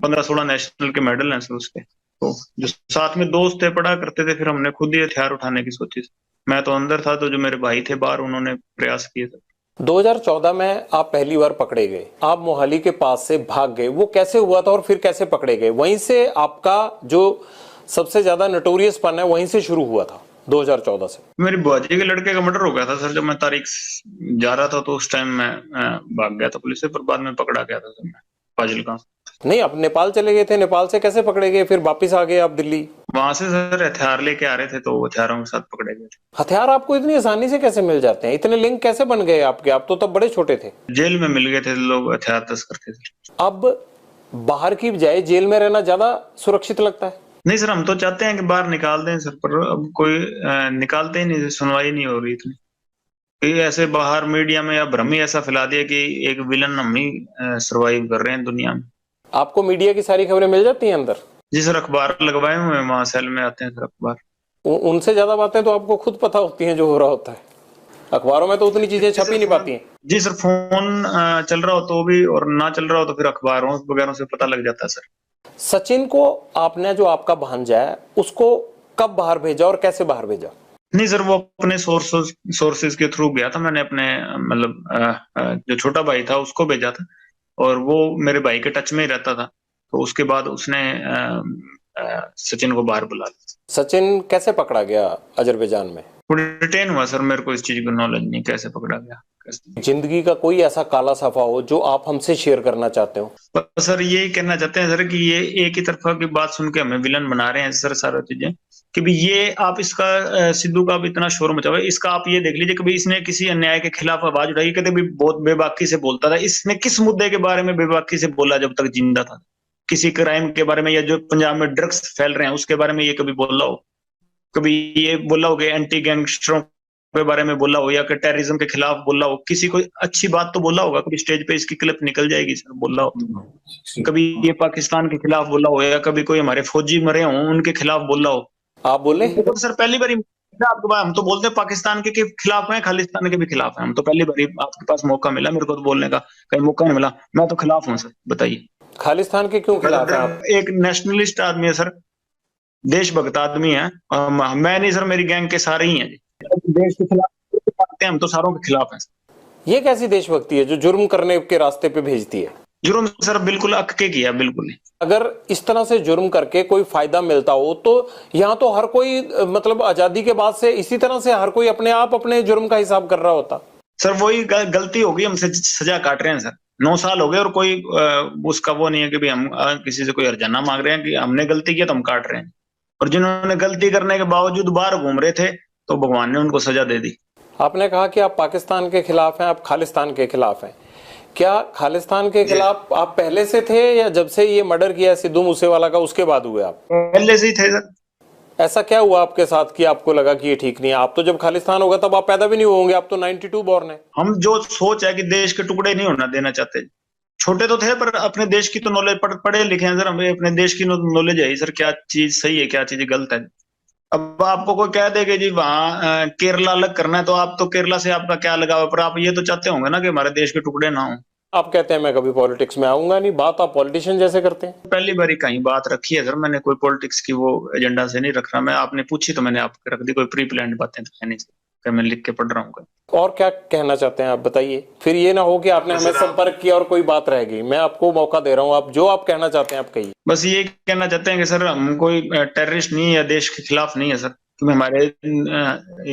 15-16 national के medal हैं sir उसके। तो जो साथ में दोस्त थे पढ़ा करते थे, फिर हमने खुद ही हथियार उठाने की सोची। मैं तो अंदर था, तो जो मेरे भाई थे बाहर, उन्होंने प्रयास किए थे। 2014 में आप पहली बार पकड़े गए, आप मोहाली के पास से भाग गए, वो कैसे हुआ था और फिर कैसे पकड़े गए? वहीं से आपका जो सबसे ज्यादा नटोरियस पन है वहीं से शुरू हुआ था 2014 से। मेरी बुआजी के लड़के का मर्डर हो गया था सर, जब मैं तारीख जा रहा था, तो उस टाइम मैं भाग गया था पुलिस से, पर बाद में पकड़ा गया था सर मैं फाजिलका। नहीं, आप नेपाल चले गए थे, नेपाल से कैसे पकड़े गए फिर वापिस आ गए आप दिल्ली? वहां से सर हथियार लेके आ रहे थे, तो हथियारों के साथ पकड़े गए थे। हथियार आपको इतनी आसानी से कैसे मिल जाते हैं? इतने लिंक कैसे बन गए आपके? आप तो तब बड़े छोटे थे। जेल में मिल गए थे लोग, हथियार तस्कर थे सर। अब बाहर की बजाय जेल में रहना ज्यादा सुरक्षित लगता है? नहीं सर, हम तो चाहते हैं कि बाहर निकाल दें सर, पर अब कोई निकालते ही नहीं, सुनवाई नहीं हो रही इतनी। ये ऐसे बाहर मीडिया में या भ्रम ही ऐसा फैला दिया कि एक विलन हम ही सरवाइव कर रहे हैं दुनिया में। आपको मीडिया की सारी खबरें मिल जाती हैं अंदर? जी सर, अखबार लगवाए हुए हैं, वहां सेल में आते हैं सर अखबार। उनसे ज्यादा बातें तो आपको खुद पता होती हैं जो हो रहा होता है। अखबारों में तो उतनी चीजें छप ही नहीं पाती हैं। जी सर, फोन चल रहा हो तो भी, और ना चल रहा हो तो फिर अखबारों वगैरह से पता लग जाता है सर। सचिन को आपने, जो आपका भांजा है, उसको कब बाहर भेजा और कैसे बाहर भेजा? नहीं सर, वो अपने सोर्सेज के थ्रू गया था। मैंने अपने मतलब जो छोटा भाई था उसको भेजा था, और वो मेरे भाई के टच में ही रहता था। तो उसके बाद उसने सचिन को बाहर बुला लिया। सचिन कैसे पकड़ा गया अजरबैजान में? वो डिटेन हुआ सर, मेरे को इस चीज की नॉलेज नहीं, कैसे पकड़ा गया कैसे। जिंदगी का कोई ऐसा काला सफा हो जो आप हमसे शेयर करना चाहते हो? बस सर यही कहना चाहते हैं सर कि ये एक ही तरफा की बात सुन के हमें विलन बना रहे हैं सर, सारा चीजें। कि भी ये आप इसका सिद्धू का भी इतना शोर मचा हुआ है, इसका आप ये देख लीजिए, कभी इसने किसी अन्याय के खिलाफ आवाज उठाई? कभी भी बहुत बेबाकी से बोलता था। इसने किस मुद्दे के बारे में बेबाकी से बोला जब तक जिंदा था? किसी क्राइम के बारे में, या जो पंजाब में ड्रग्स फैल रहे हैं उसके बारे में ये कभी बोला हो? कभी ये बोला हो कि एंटी गैंगस्टरों के बारे में बोला हो, या कि टेररिज्म के खिलाफ बोला हो? किसी को अच्छी बात तो बोला होगा? कभी स्टेज पे इसकी क्लिप निकल जाएगी सर, बोला हो? कभी ये पाकिस्तान के खिलाफ बोला हो, या कभी कोई हमारे फौजी मरे हों उनके खिलाफ बोला हो? आप बोले? तो सर पहली बार आपके पास, हम तो बोलते हैं पाकिस्तान के खिलाफ हैं, खालिस्तान के भी खिलाफ हैं। हम तो पहली बार आपके पास मौका मिला, मेरे को तो बोलने का कहीं मौका नहीं मिला। मैं तो खिलाफ हूँ सर, बताइए। खालिस्तान के क्यों खिलाफ हैं आप? एक नेशनलिस्ट आदमी है सर, देशभक्त आदमी है। मैं नहीं सर, मेरी गैंग के सारे ही हैं जी। देश के खिलाफ हम तो सारों के खिलाफ हैं। ये कैसी देशभक्ति है जो जुर्म करने के रास्ते पे भेजती है? जुर्म सर बिल्कुल अक के किया, बिल्कुल नहीं। अगर इस तरह से जुर्म करके कोई फायदा मिलता हो तो यहाँ तो हर कोई, मतलब आजादी के बाद से इसी तरह से हर कोई अपने आप अपने जुर्म का हिसाब कर रहा होता। सर वही गलती होगी, हमसे सजा काट रहे हैं सर। 9 साल हो गए और कोई उसका वो नहीं है कि भाई हम किसी से कोई हर्जाना मांग रहे हैं कि हमने गलती किया तो हम काट रहे हैं। और जिन्होंने गलती करने के बावजूद बाहर घूम रहे थे, तो भगवान ने उनको सजा दे दी। आपने कहा कि आप पाकिस्तान के खिलाफ हैं, आप खालिस्तान के खिलाफ हैं। क्या खालिस्तान के खिलाफ आप पहले से थे, या जब से ये मर्डर किया सिद्धू मूसेवाला का उसके बाद हुए आप? पहले से ही थे सर। ऐसा क्या हुआ आपके साथ कि आपको लगा कि ये ठीक नहीं है? आप तो जब खालिस्तान होगा तब आप पैदा भी नहीं होंगे, आप तो 92 बॉर्न है। हम जो सोच है कि देश के टुकड़े नहीं होना देना चाहते। छोटे तो थे, पर अपने देश की तो नॉलेज, पढ़े लिखे हैं सर, हमें अपने देश की नॉलेज है सर, क्या चीज सही है क्या चीज गलत है। अब आपको कोई कह दे कि जी वहां केरला अलग करना है, तो आप तो केरला से आपका क्या लगाव? पर आप ये तो चाहते होंगे ना कि हमारे देश के टुकड़े ना हो। आप कहते हैं मैं कभी पॉलिटिक्स में आऊंगा नहीं, बात आप पॉलिटिशियन जैसे करते हैं। पहली बार ही कहीं बात रखी है सर, मैंने कोई पॉलिटिक्स की वो एजेंडा से नहीं रख रहा मैं। आपने पूछी तो मैंने आपको रख दी, कोई प्री प्लान्ड बातें तो है नहीं सर, मैं लिख के पढ़ रहा हूँ। और क्या कहना चाहते हैं आप बताइए, फिर ये ना हो कि आपने हमें संपर्क किया और कोई बात रह गई। मैं आपको मौका दे रहा हूँ, आप जो आप कहना चाहते हैं आप कहिए। बस ये कहना चाहते हैं कि सर हम कोई टेररिस्ट नहीं है या देश के खिलाफ नहीं है सर। क्योंकि हमारे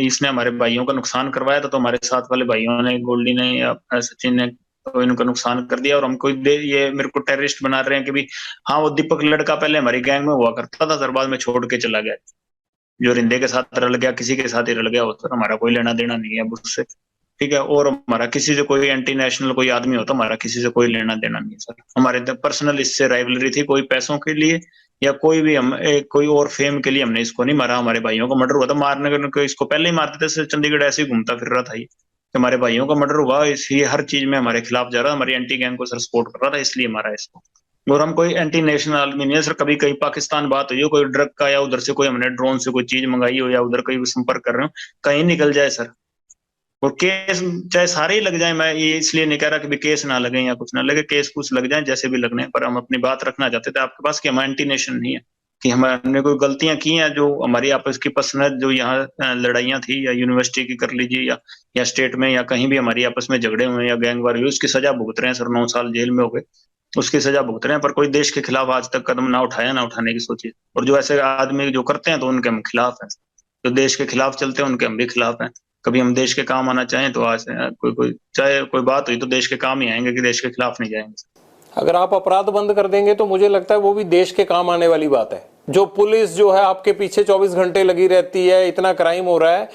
इसने हमारे भाइयों का नुकसान करवाया था, तो हमारे साथ वाले भाइयों ने, गोल्डी ने या सचिन ने, तो इनका नुकसान कर दिया। और हमको ये मेरे को टेररिस्ट बना रहे हैं कि भी हाँ, वो दीपक लड़का पहले हमारी गैंग में हुआ करता था सर, बाद में छोड़ के चला गया। जो रिंदे के साथ रल गया, किसी के साथ ही रल गया हो सर, हमारा कोई लेना देना नहीं है उससे, ठीक है। और हमारा किसी से कोई एंटी नेशनल कोई आदमी हो तो हमारा किसी से कोई लेना देना नहीं है सर। हमारे पर्सनल इससे राइवलरी थी, कोई पैसों के लिए या कोई भी हम कोई और फेम के लिए हमने इसको नहीं मारा। हमारे भाइयों का मर्डर हुआ था, मारने को इसको पहले ही मारते थे। चंडीगढ़ ऐसे ही घूमता फिर रहा था ये, हमारे भाइयों का मर्डर हुआ, इसलिए हर चीज में हमारे खिलाफ जा रहा, हमारी एंटी गैंग को सर सपोर्ट कर रहा था, इसलिए मारा इसको। और हम कोई एंटी नेशनल आदमी नहीं है सर। कभी कहीं पाकिस्तान बात हुई हो कोई ड्रग का, या उधर से कोई हमने ड्रोन से कोई चीज मंगाई हो, या उधर कोई संपर्क कर रहे हो, कहीं निकल जाए सर, और केस चाहे सारे ही लग जाए, मैं ये इसलिए नहीं कह रहा कि भी केस ना लगे या कुछ ना लगे, केस कुछ लग जाए जैसे भी लगने, पर हम अपनी बात रखना चाहते थे आपके पास कि हम एंटी नेशन नहीं है, कि हमने कोई गलतियां की हैं जो हमारी आपस की पर्सनल जो यहाँ लड़ाइयाँ थी, या यूनिवर्सिटी की कर लीजिए, या स्टेट में, या कहीं भी हमारी आपस में झगड़े हुए या गैंगवार हुई, उसकी सजा भुगत रहे हैं सर, 9 साल जेल में हो गए, उसकी सजा भुगत रहे हैं, पर कोई देश के खिलाफ आज तक कदम ना उठाया, ना उठाने की सोची। और जो ऐसे आदमी जो करते हैं तो उनके हम खिलाफ हैं, जो देश के खिलाफ चलते हैं उनके हम भी खिलाफ हैं। कभी हम देश के काम आना चाहें तो आज कोई चाहे कोई बात हुई तो देश के काम ही आएंगे, कि देश के खिलाफ नहीं जाएंगे। अगर आप अपराध बंद कर देंगे तो मुझे लगता है वो भी देश के काम आने वाली बात है। जो पुलिस जो है आपके पीछे 24 घंटे लगी रहती है, इतना क्राइम हो रहा है,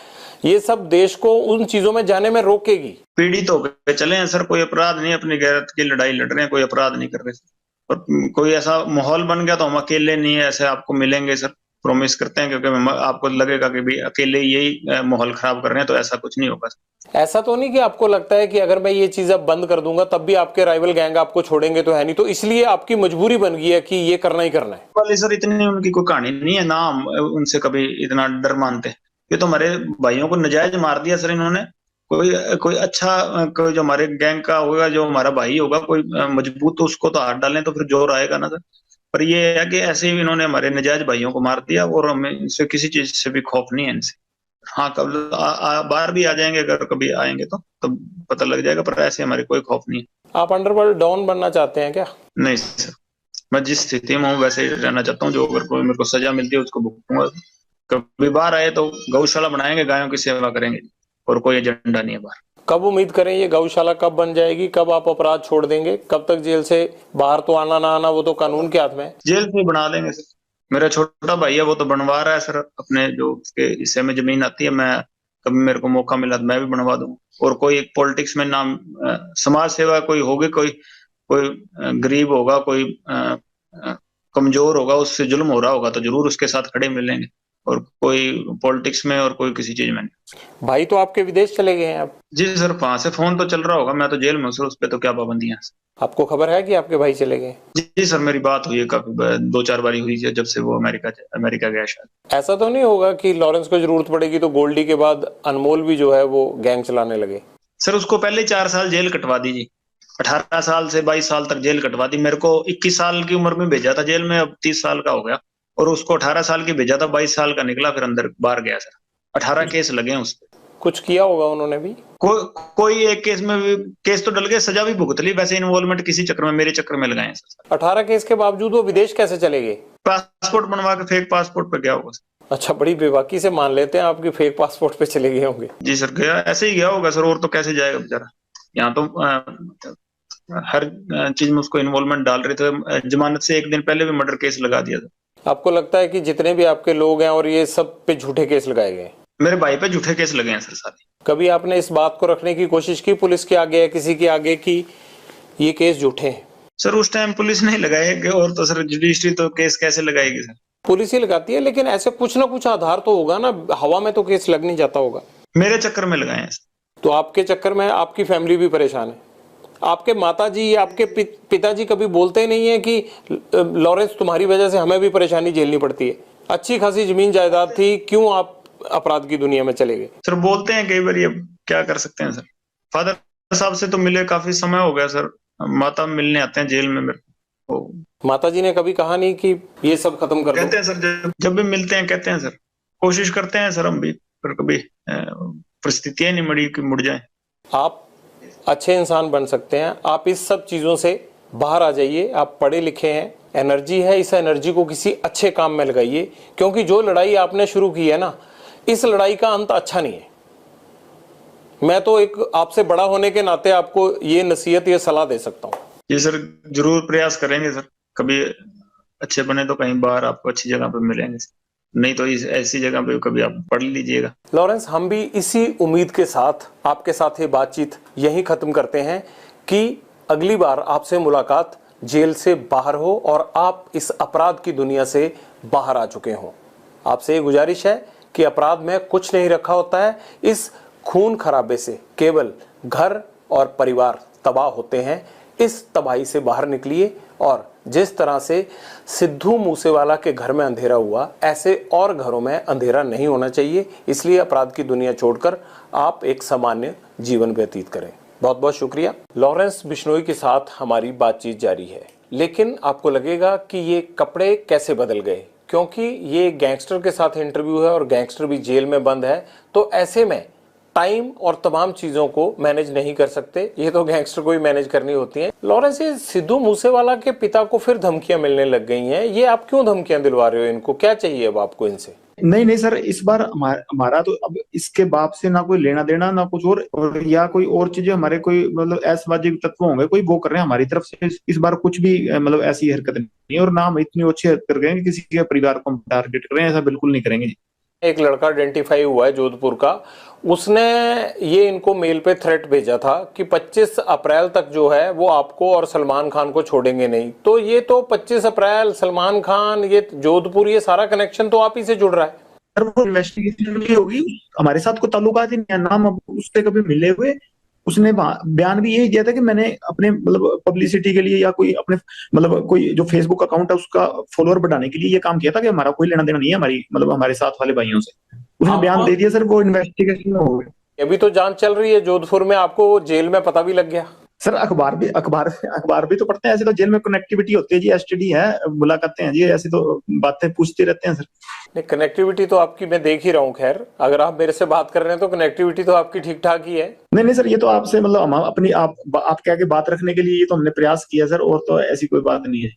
ये सब देश को उन चीजों में जाने में रोकेगी। पीड़ित होकर चले हैं सर, कोई अपराध नहीं, अपनी गैरत की लड़ाई लड़ रहे हैं, कोई अपराध नहीं कर रहे सर। और कोई ऐसा माहौल बन गया तो हम अकेले नहीं है, ऐसे आपको मिलेंगे सर, प्रॉमिस करते हैं, क्योंकि आपको लगेगा कि भी अकेले यही माहौल खराब कर रहे हैं, तो ऐसा कुछ नहीं होगा। ऐसा तो नहीं कि आपको लगता है कि अगर मैं ये चीज अब बंद कर दूंगा तब भी आपके राइवल गैंग आपको छोड़ेंगे, तो है नहीं, तो इसलिए आपकी मजबूरी बन गई है कि ये करना ही करना है? वाले सर इतनी उनकी कोई कहानी नहीं है ना, हम उनसे कभी इतना डर मानते। ये तो हमारे भाइयों को नजायज मार दिया सर इन्होंने। कोई कोई अच्छा कोई जो हमारे गैंग का होगा, जो हमारा भाई होगा कोई मजबूत, तो उसको तो हाथ डालें तो फिर जोर आएगा ना सर। पर ये है कि ऐसे ही इन्होंने हमारे नजायज भाइयों को मार दिया, और हमें इनसे किसी चीज से भी खौफ नहीं है इनसे। हाँ, कब बाहर भी आ जाएंगे, अगर कभी आएंगे तो पता लग जाएगा, पर ऐसे हमारे कोई खौफ नहीं है। आप अंडरवर्ल्ड डॉन बनना चाहते हैं क्या? नहीं सर, मैं जिस स्थिति में हूँ वैसे ही रहना चाहता हूँ। जो अगर कोई मेरे को सजा मिलती है उसको भुगतूंगा। कभी बाहर आए तो गौशाला बनाएंगे, गायों की सेवा करेंगे, और कोई एजेंडा नहीं है बाहर। कब उम्मीद करें ये गौशाला कब बन जाएगी? कब आप अपराध छोड़ देंगे? कब तक जेल से बाहर तो आना ना आना वो तो कानून के हाथ में है। जेल से बना देंगे सर। मेरा छोटा भाई है, वो तो बनवा रहा है सर, अपने जो उसके हिस्से में जमीन आती है, मैं कभी मेरे को मौका मिला तो मैं भी बनवा दूंगा। और कोई एक पॉलिटिक्स में नाम समाज सेवा कोई होगी, कोई कोई गरीब होगा, कोई कमजोर होगा, उससे जुल्म हो रहा होगा तो जरूर उसके साथ खड़े मिलेंगे, और कोई पॉलिटिक्स में और कोई किसी चीज में नहीं। भाई तो आपके विदेश चले गए हैं अब? जी सर, वहां से फोन तो चल रहा होगा, मैं तो जेल में हूँ सर, उस पर तो क्या पाबंदियां हैं। आपको खबर है कि आपके भाई चले गए? जी सर, मेरी बात हुई है काफी 2-4 बारी हुई है, जब से वो अमेरिका गया शायद। ऐसा तो नहीं होगा कि लॉरेंस को जरूरत पड़ेगी तो गोल्डी के बाद अनमोल भी जो है वो गैंग चलाने लगे? सर उसको पहले 4 साल जेल कटवा दी जी, 18 साल से 22 साल तक जेल कटवा दी। मेरे को 21 साल की उम्र में भेजा था जेल में, अब 30 साल का हो गया, और उसको 18 साल की भेजा था, 22 साल का निकला, फिर अंदर बाहर गया सर। 18 केस लगे हैं उस पर। कुछ किया होगा उन्होंने भी? कोई एक केस में भी, केस तो डल गए, सजा भी भुगत ली, वैसे इन्वॉल्वमेंट किसी चक्कर में, मेरे चक्कर में लगाए सर। 18 केस के बावजूद वो विदेश कैसे चले गए? पासपोर्ट बनवा के फेक पासपोर्ट पे गया होगा। अच्छा, बड़ी बेबाकी से मान लेते हैं आपकी फेक पासपोर्ट पे चले गए होंगे। जी सर, गया ऐसे ही गया होगा सर, और तो कैसे जाएगा बेचारा। यहाँ तो हर चीज में उसको इन्वॉल्वमेंट डाल रहे थे। जमानत से एक दिन पहले भी मर्डर केस लगा दिया था। आपको लगता है कि जितने भी आपके लोग हैं और ये सब पे झूठे केस लगाए गए? मेरे भाई पे झूठे केस लगे हैं सर सारे। कभी आपने इस बात को रखने की कोशिश की पुलिस के आगे या किसी के आगे कि ये केस झूठे हैं? सर उस टाइम पुलिस नहीं लगाएगी, और तो सर जुडिशरी तो केस कैसे लगाएगी सर? पुलिस ही लगाती है, लेकिन ऐसे कुछ ना कुछ आधार तो होगा ना, हवा में तो केस लग नहीं जाता होगा। मेरे चक्कर में लगाए हैं। तो आपके चक्कर में आपकी फैमिली भी परेशान है? आपके माताजी या आपके पिताजी कभी बोलते नहीं है कि लॉरेंस तुम्हारी वजह से हमें भी परेशानी झेलनी पड़ती है, अच्छी खासी जमीन जायदाद थी, क्यों आप अपराध की दुनिया में चले गए? सर बोलते हैं कई बार, ये क्या कर सकते हैं सर। फादर साहब से तो मिले काफी समय हो गया सर, माता मिलने आते हैं जेल में मेरे को। माताजी ने कभी कहा नहीं कि ये सब खत्म कर दो? कहते हैं सर, जब भी मिलते हैं कहते हैं सर, कोशिश करते हैं सर हम भी, पर कभी परिस्थितियां नहीं मड़ी कि मुड़ जाए। आप अच्छे इंसान बन सकते हैं, आप इस सब चीजों से बाहर आ जाइए। आप पढ़े लिखे हैं, एनर्जी है, इस एनर्जी को किसी अच्छे काम में लगाइए, क्योंकि जो लड़ाई आपने शुरू की है ना, इस लड़ाई का अंत अच्छा नहीं है। मैं तो एक आपसे बड़ा होने के नाते आपको ये नसीहत, ये सलाह दे सकता हूँ। जी सर, जरूर प्रयास करेंगे सर, कभी अच्छे बने तो कहीं बाहर आपको अच्छी जगह पे मिलेंगे, नहीं तो ऐसी जगह पे कभी आप पढ़ लीजिएगा। लॉरेंस, हम भी इसी उम्मीद के साथ आपके साथ ये बातचीत यहीं खत्म करते हैं कि अगली बार आपसे मुलाकात जेल से बाहर हो और आप इस अपराध की दुनिया से बाहर आ चुके हों। आपसे ये गुजारिश है कि अपराध में कुछ नहीं रखा होता है, इस खून खराबे से केवल घर और परिवार तबाह होते हैं। इस तबाही से बाहर निकलिए, और जिस तरह से सिद्धू मूसेवाला के घर में अंधेरा हुआ, ऐसे और घरों में अंधेरा नहीं होना चाहिए। इसलिए अपराध की दुनिया छोड़कर आप एक सामान्य जीवन व्यतीत करें। बहुत बहुत शुक्रिया। लॉरेंस बिश्नोई के साथ हमारी बातचीत जारी है, लेकिन आपको लगेगा कि ये कपड़े कैसे बदल गए, क्योंकि ये गैंगस्टर के साथ इंटरव्यू है और गैंगस्टर भी जेल में बंद है, तो ऐसे में टाइम और तमाम चीजों को मैनेज नहीं कर सकते, ये तो गैंगस्टर को ही मैनेज करनी होती है। लॉरेंस, ये सिद्धू मूसेवाला के पिता को फिर धमकियां मिलने लग गई हैं, ये आप क्यों धमकियां दिलवा रहे हो इनको, क्या चाहिए अब आपको इनसे? नहीं नहीं सर, इस बार हमारा तो अब इसके बाप से ना कोई लेना देना ना कुछ और या कोई और चीजें हमारे कोई मतलब ऐसवादी तत्व होंगे कोई वो कर रहे हैं हमारी तरफ से। इस बार कुछ भी मतलब ऐसी हरकत नहीं है, और ना हम इतनी अच्छी हरकत कर गए कि किसी के परिवार को हम टारगेट कर रहे हैं, ऐसा बिल्कुल नहीं करेंगे। एक लड़का आइडेंटिफाई हुआ है जोधपुर का, उसने ये इनको मेल पे थ्रेट भेजा था कि 25 अप्रैल तक जो है वो आपको और सलमान खान को छोड़ेंगे नहीं। तो ये तो 25 अप्रैल, सलमान खान, ये जोधपुर, ये सारा कनेक्शन तो आप ही से जुड़ रहा है। सर वो इन्वेस्टिगेशन होगी, हमारे साथ कोई ताल्लुकात ही नहीं है, नाम उससे कभी मिले हुए। उसने बयान भी यही दिया था कि मैंने अपने मतलब पब्लिसिटी के लिए या कोई अपने मतलब कोई जो फेसबुक अकाउंट है उसका फॉलोअर बढ़ाने के लिए ये काम किया था, कि हमारा कोई लेना देना नहीं है हमारी मतलब हमारे साथ वाले भाइयों से। उसने बयान दे दिया सर, वो इन्वेस्टिगेशन में हो गया। अभी तो जांच चल रही है जोधपुर में, आपको जेल में पता भी लग गया। सर अखबार भी तो पढ़ते हैं, ऐसे तो जेल में कनेक्टिविटी होती है जी, एसटीडी है, मुलाकातें हैं जी, ऐसी तो बातें पूछते रहते हैं सर। नहीं, कनेक्टिविटी तो आपकी मैं देख ही रहा हूँ। खैर, अगर आप मेरे से बात कर रहे हैं तो कनेक्टिविटी तो आपकी ठीक ठाक ही है। नहीं सर, ये तो आपसे मतलब हम अपनी आप कह के बात रखने के लिए ये तो हमने प्रयास किया सर, और तो ऐसी कोई बात नहीं है।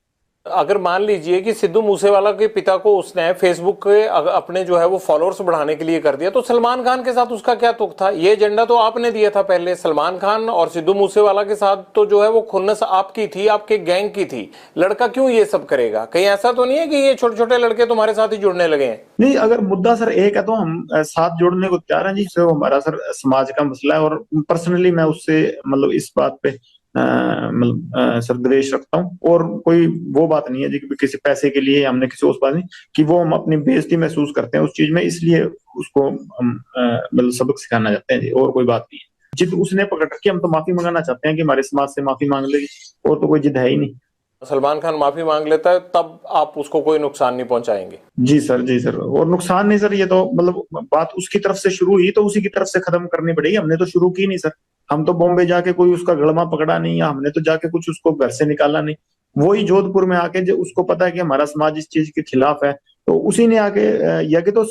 अगर मान लीजिए कि सिद्धू मूसेवाला के पिता को उसने फेसबुक के अपने जो है वो फॉलोअर्स बढ़ाने के लिए कर दिया, तो सलमान खान के साथ उसका क्या तुक था? ये एजेंडा तो आपने दिया था पहले। सलमान खान और सिद्धू मूसेवाला के साथ तो जो है वो खुन्नस आपकी थी, आपके गैंग की थी। लड़का क्यों ये सब करेगा? कहीं ऐसा तो नहीं है कि ये छोटे छोटे लड़के तुम्हारे साथ ही जुड़ने लगे हैं? नहीं, अगर मुद्दा सर एक है तो हम साथ जोड़ने को तैयार हैं जी। सर हमारा सर समाज का मसला है, और पर्सनली मैं उससे मतलब इस बात पे मतलब सर द्वेष रखता हूँ, और कोई वो बात नहीं है जी कि किसी पैसे के लिए हमने किसी उस बात नहीं कि वो हम अपनी बेइज्जती महसूस करते हैं उस चीज में, इसलिए उसको हम मतलब सबक सिखाना चाहते हैं जी, और कोई बात नहीं है। जिद उसने पकड़ रखी, हम तो माफी मंगाना चाहते हैं कि हमारे समाज से माफी मांग लेगी, और तो कोई जिद है ही नहीं। सलमान खान माफी मांग लेता है तब आप उसको कोई नुकसान नहीं पहुंचाएंगे? जी सर, जी सर, और नुकसान नहीं सर, ये तो मतलब बात उसकी तरफ से शुरू हुई तो उसी की तरफ से खत्म करनी पड़ेगी, हमने तो शुरू की नहीं सर। हम तो बॉम्बे जाके कोई उसका गड़मा पकड़ा नहीं, या हमने तो जाके कुछ उसको घर से निकाला नहीं। वही जोधपुर में आके जो उसको पता है कि हमारा समाज इस चीज के खिलाफ है, तो उसी ने आके या कि तो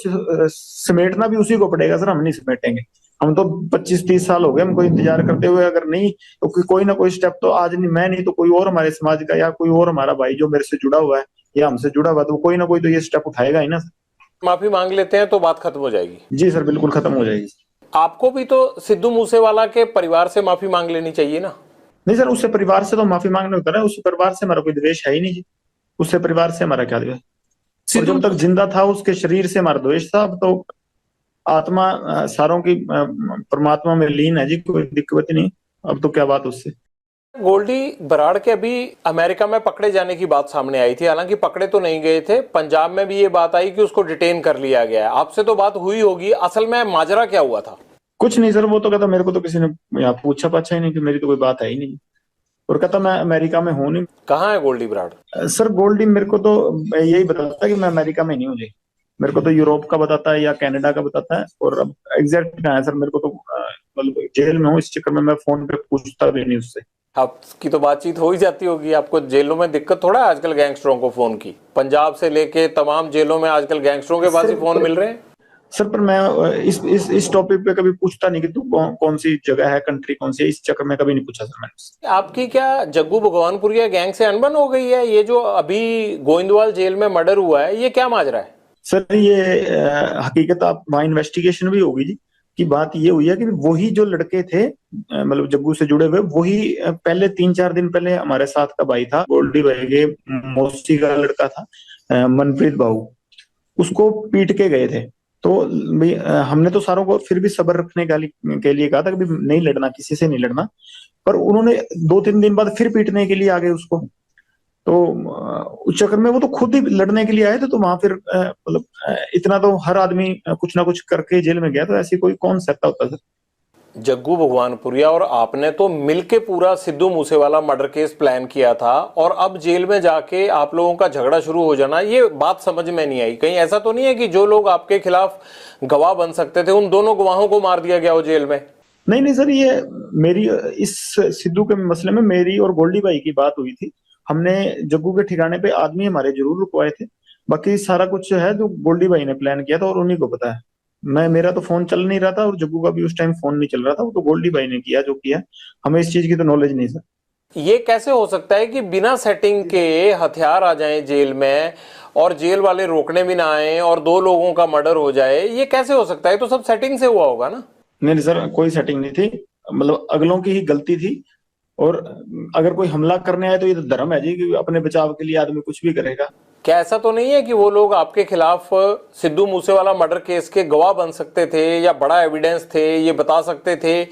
समेटना भी उसी को पड़ेगा सर, हम नहीं समेटेंगे। हम तो 25-30 साल हो गए हमको इंतजार करते हुए, अगर नहीं तो कोई ना कोई स्टेप तो आज नहीं मैं नहीं तो कोई और हमारे समाज का या कोई और हमारा भाई जो मेरे से जुड़ा हुआ है या हमसे जुड़ा हुआ, तो कोई ना कोई तो ये स्टेप उठाएगा ही ना सर। माफी मांग लेते हैं तो बात खत्म हो जाएगी? जी सर, बिल्कुल खत्म हो जाएगी। आपको भी तो सिद्धू मूसेवाला के परिवार से माफी मांग लेनी चाहिए ना? नहीं सर, उससे परिवार से तो माफी मांगने होता है, उससे परिवार से हमारा कोई द्वेष है ही नहीं जी। उससे परिवार से हमारा क्या द्वेष? और जब तक जिंदा था उसके शरीर से हमारा द्वेष था, अब तो आत्मा सारों की परमात्मा में लीन है जी, कोई दिक्कत नहीं। अब तो क्या बात उससे। गोल्डी बराड़ के अभी अमेरिका में पकड़े जाने की बात सामने आई थी, हालांकि पकड़े तो नहीं गए थे। पंजाब में भी ये बात आई कि उसको डिटेन कर लिया गया है। आपसे तो बात हुई होगी, असल में माजरा क्या हुआ था? कुछ नहीं सर, वो तो कहता मेरे को तो किसी ने यहाँ पूछा पाछा ही नहीं, कि मेरी तो कोई बात है ही नहीं, और कहता मैं अमेरिका में हूँ नहीं। कहाँ है गोल्डी बराड़? सर गोल्डी मेरे को तो यही बताता है कि मैं अमेरिका में नहीं हूँ जी। मेरे को तो यूरोप का बताता है या कनाडा का बताता है, और अब एग्जैक्ट कहाँ है सर मेरे को तो मतलब जेल में हूँ, इस चक्कर में मैं फोन पे पूछता भी नहीं उससे। आपकी तो बातचीत हो ही जाती होगी, आपको जेलों में दिक्कत थोड़ा है आजकल गैंगस्टरों को फोन की? पंजाब से लेके तमाम जेलों में आजकल गैंगस्टरों के पास ही फोन मिल रहे हैं। सर पर मैं इस टॉपिक पे कभी पूछता नहीं कि तू कौन सी जगह है, कंट्री कौन सी है, इस चक्कर में कभी नहीं पूछा सर मैंने। आपकी क्या जग्गू भगवानपुरिया गैंग से अनबन हो गई है? ये जो अभी गोविंदवाल जेल में मर्डर हुआ है, ये क्या माजरा है? सर ये हकीकत आप वहाँ इन्वेस्टिगेशन भी होगी जी, कि बात ये हुई है कि वही जो लड़के थे मतलब जग्गू से जुड़े हुए, वही पहले 3-4 दिन पहले हमारे साथ का भाई था, गोल्डी भाई के मौसी का लड़का था मनप्रीत भाऊ, उसको पीट के गए थे। तो हमने तो सारों को फिर भी सब्र रखने के लिए कहा था कि नहीं लड़ना, किसी से नहीं लड़ना, पर उन्होंने 2-3 दिन बाद फिर पीटने के लिए आ गए उसको। तो उस चक्कर में वो तो खुद ही लड़ने के लिए आए थे, तो वहां फिर मतलब इतना तो हर आदमी कुछ ना कुछ करके जेल में गया, तो ऐसी कोई कौन सकता होता सर। जग्गू भगवानपुरिया और आपने तो मिलके पूरा Sidhu Moosewala murder case plan किया था, और अब जेल में जाके आप लोगों का झगड़ा शुरू हो जाना, ये बात समझ में नहीं आई। कहीं ऐसा तो नहीं है कि जो लोग आपके खिलाफ गवाह बन सकते थे उन दोनों गवाहों को मार दिया गया हो जेल में? नहीं नहीं सर, ये मेरी इस सिद्धू के मसले में मेरी और गोल्डी भाई की बात हुई थी। हमने जग्गू के ठिकाने पे आदमी हमारे जरूर रुकवाए थे। बाकी सारा कुछ जो है जो गोल्डी भाई ने प्लान किया था और उन्हीं को पता है। मैं मेरा तो फोन चल नहीं रहा था और जग्गू का भी उस टाइम फोन नहीं चल रहा था, वो तो गोल्डी भाई ने किया जो किया। हमें इस चीज की तो नॉलेज नहीं सर। ये कैसे हो सकता है कि बिना सेटिंग के हथियार आ जाएं जेल में और जेल वाले रोकने भी ना आए और दो लोगों का मर्डर हो जाए? ये कैसे हो सकता है? तो सब सेटिंग से हुआ होगा ना। नहीं नहीं सर, कोई सेटिंग नहीं थी। मतलब अगलों की ही गलती थी। और अगर कोई हमला करने आए तो ये तो धर्म है जी कि अपने बचाव के लिए आदमी कुछ भी करेगा। क्या ऐसा तो नहीं है कि वो लोग आपके खिलाफ सिद्धू मूसेवाला मर्डर केस के गवाह बन सकते थे या बड़ा एविडेंस थे, ये बता सकते थे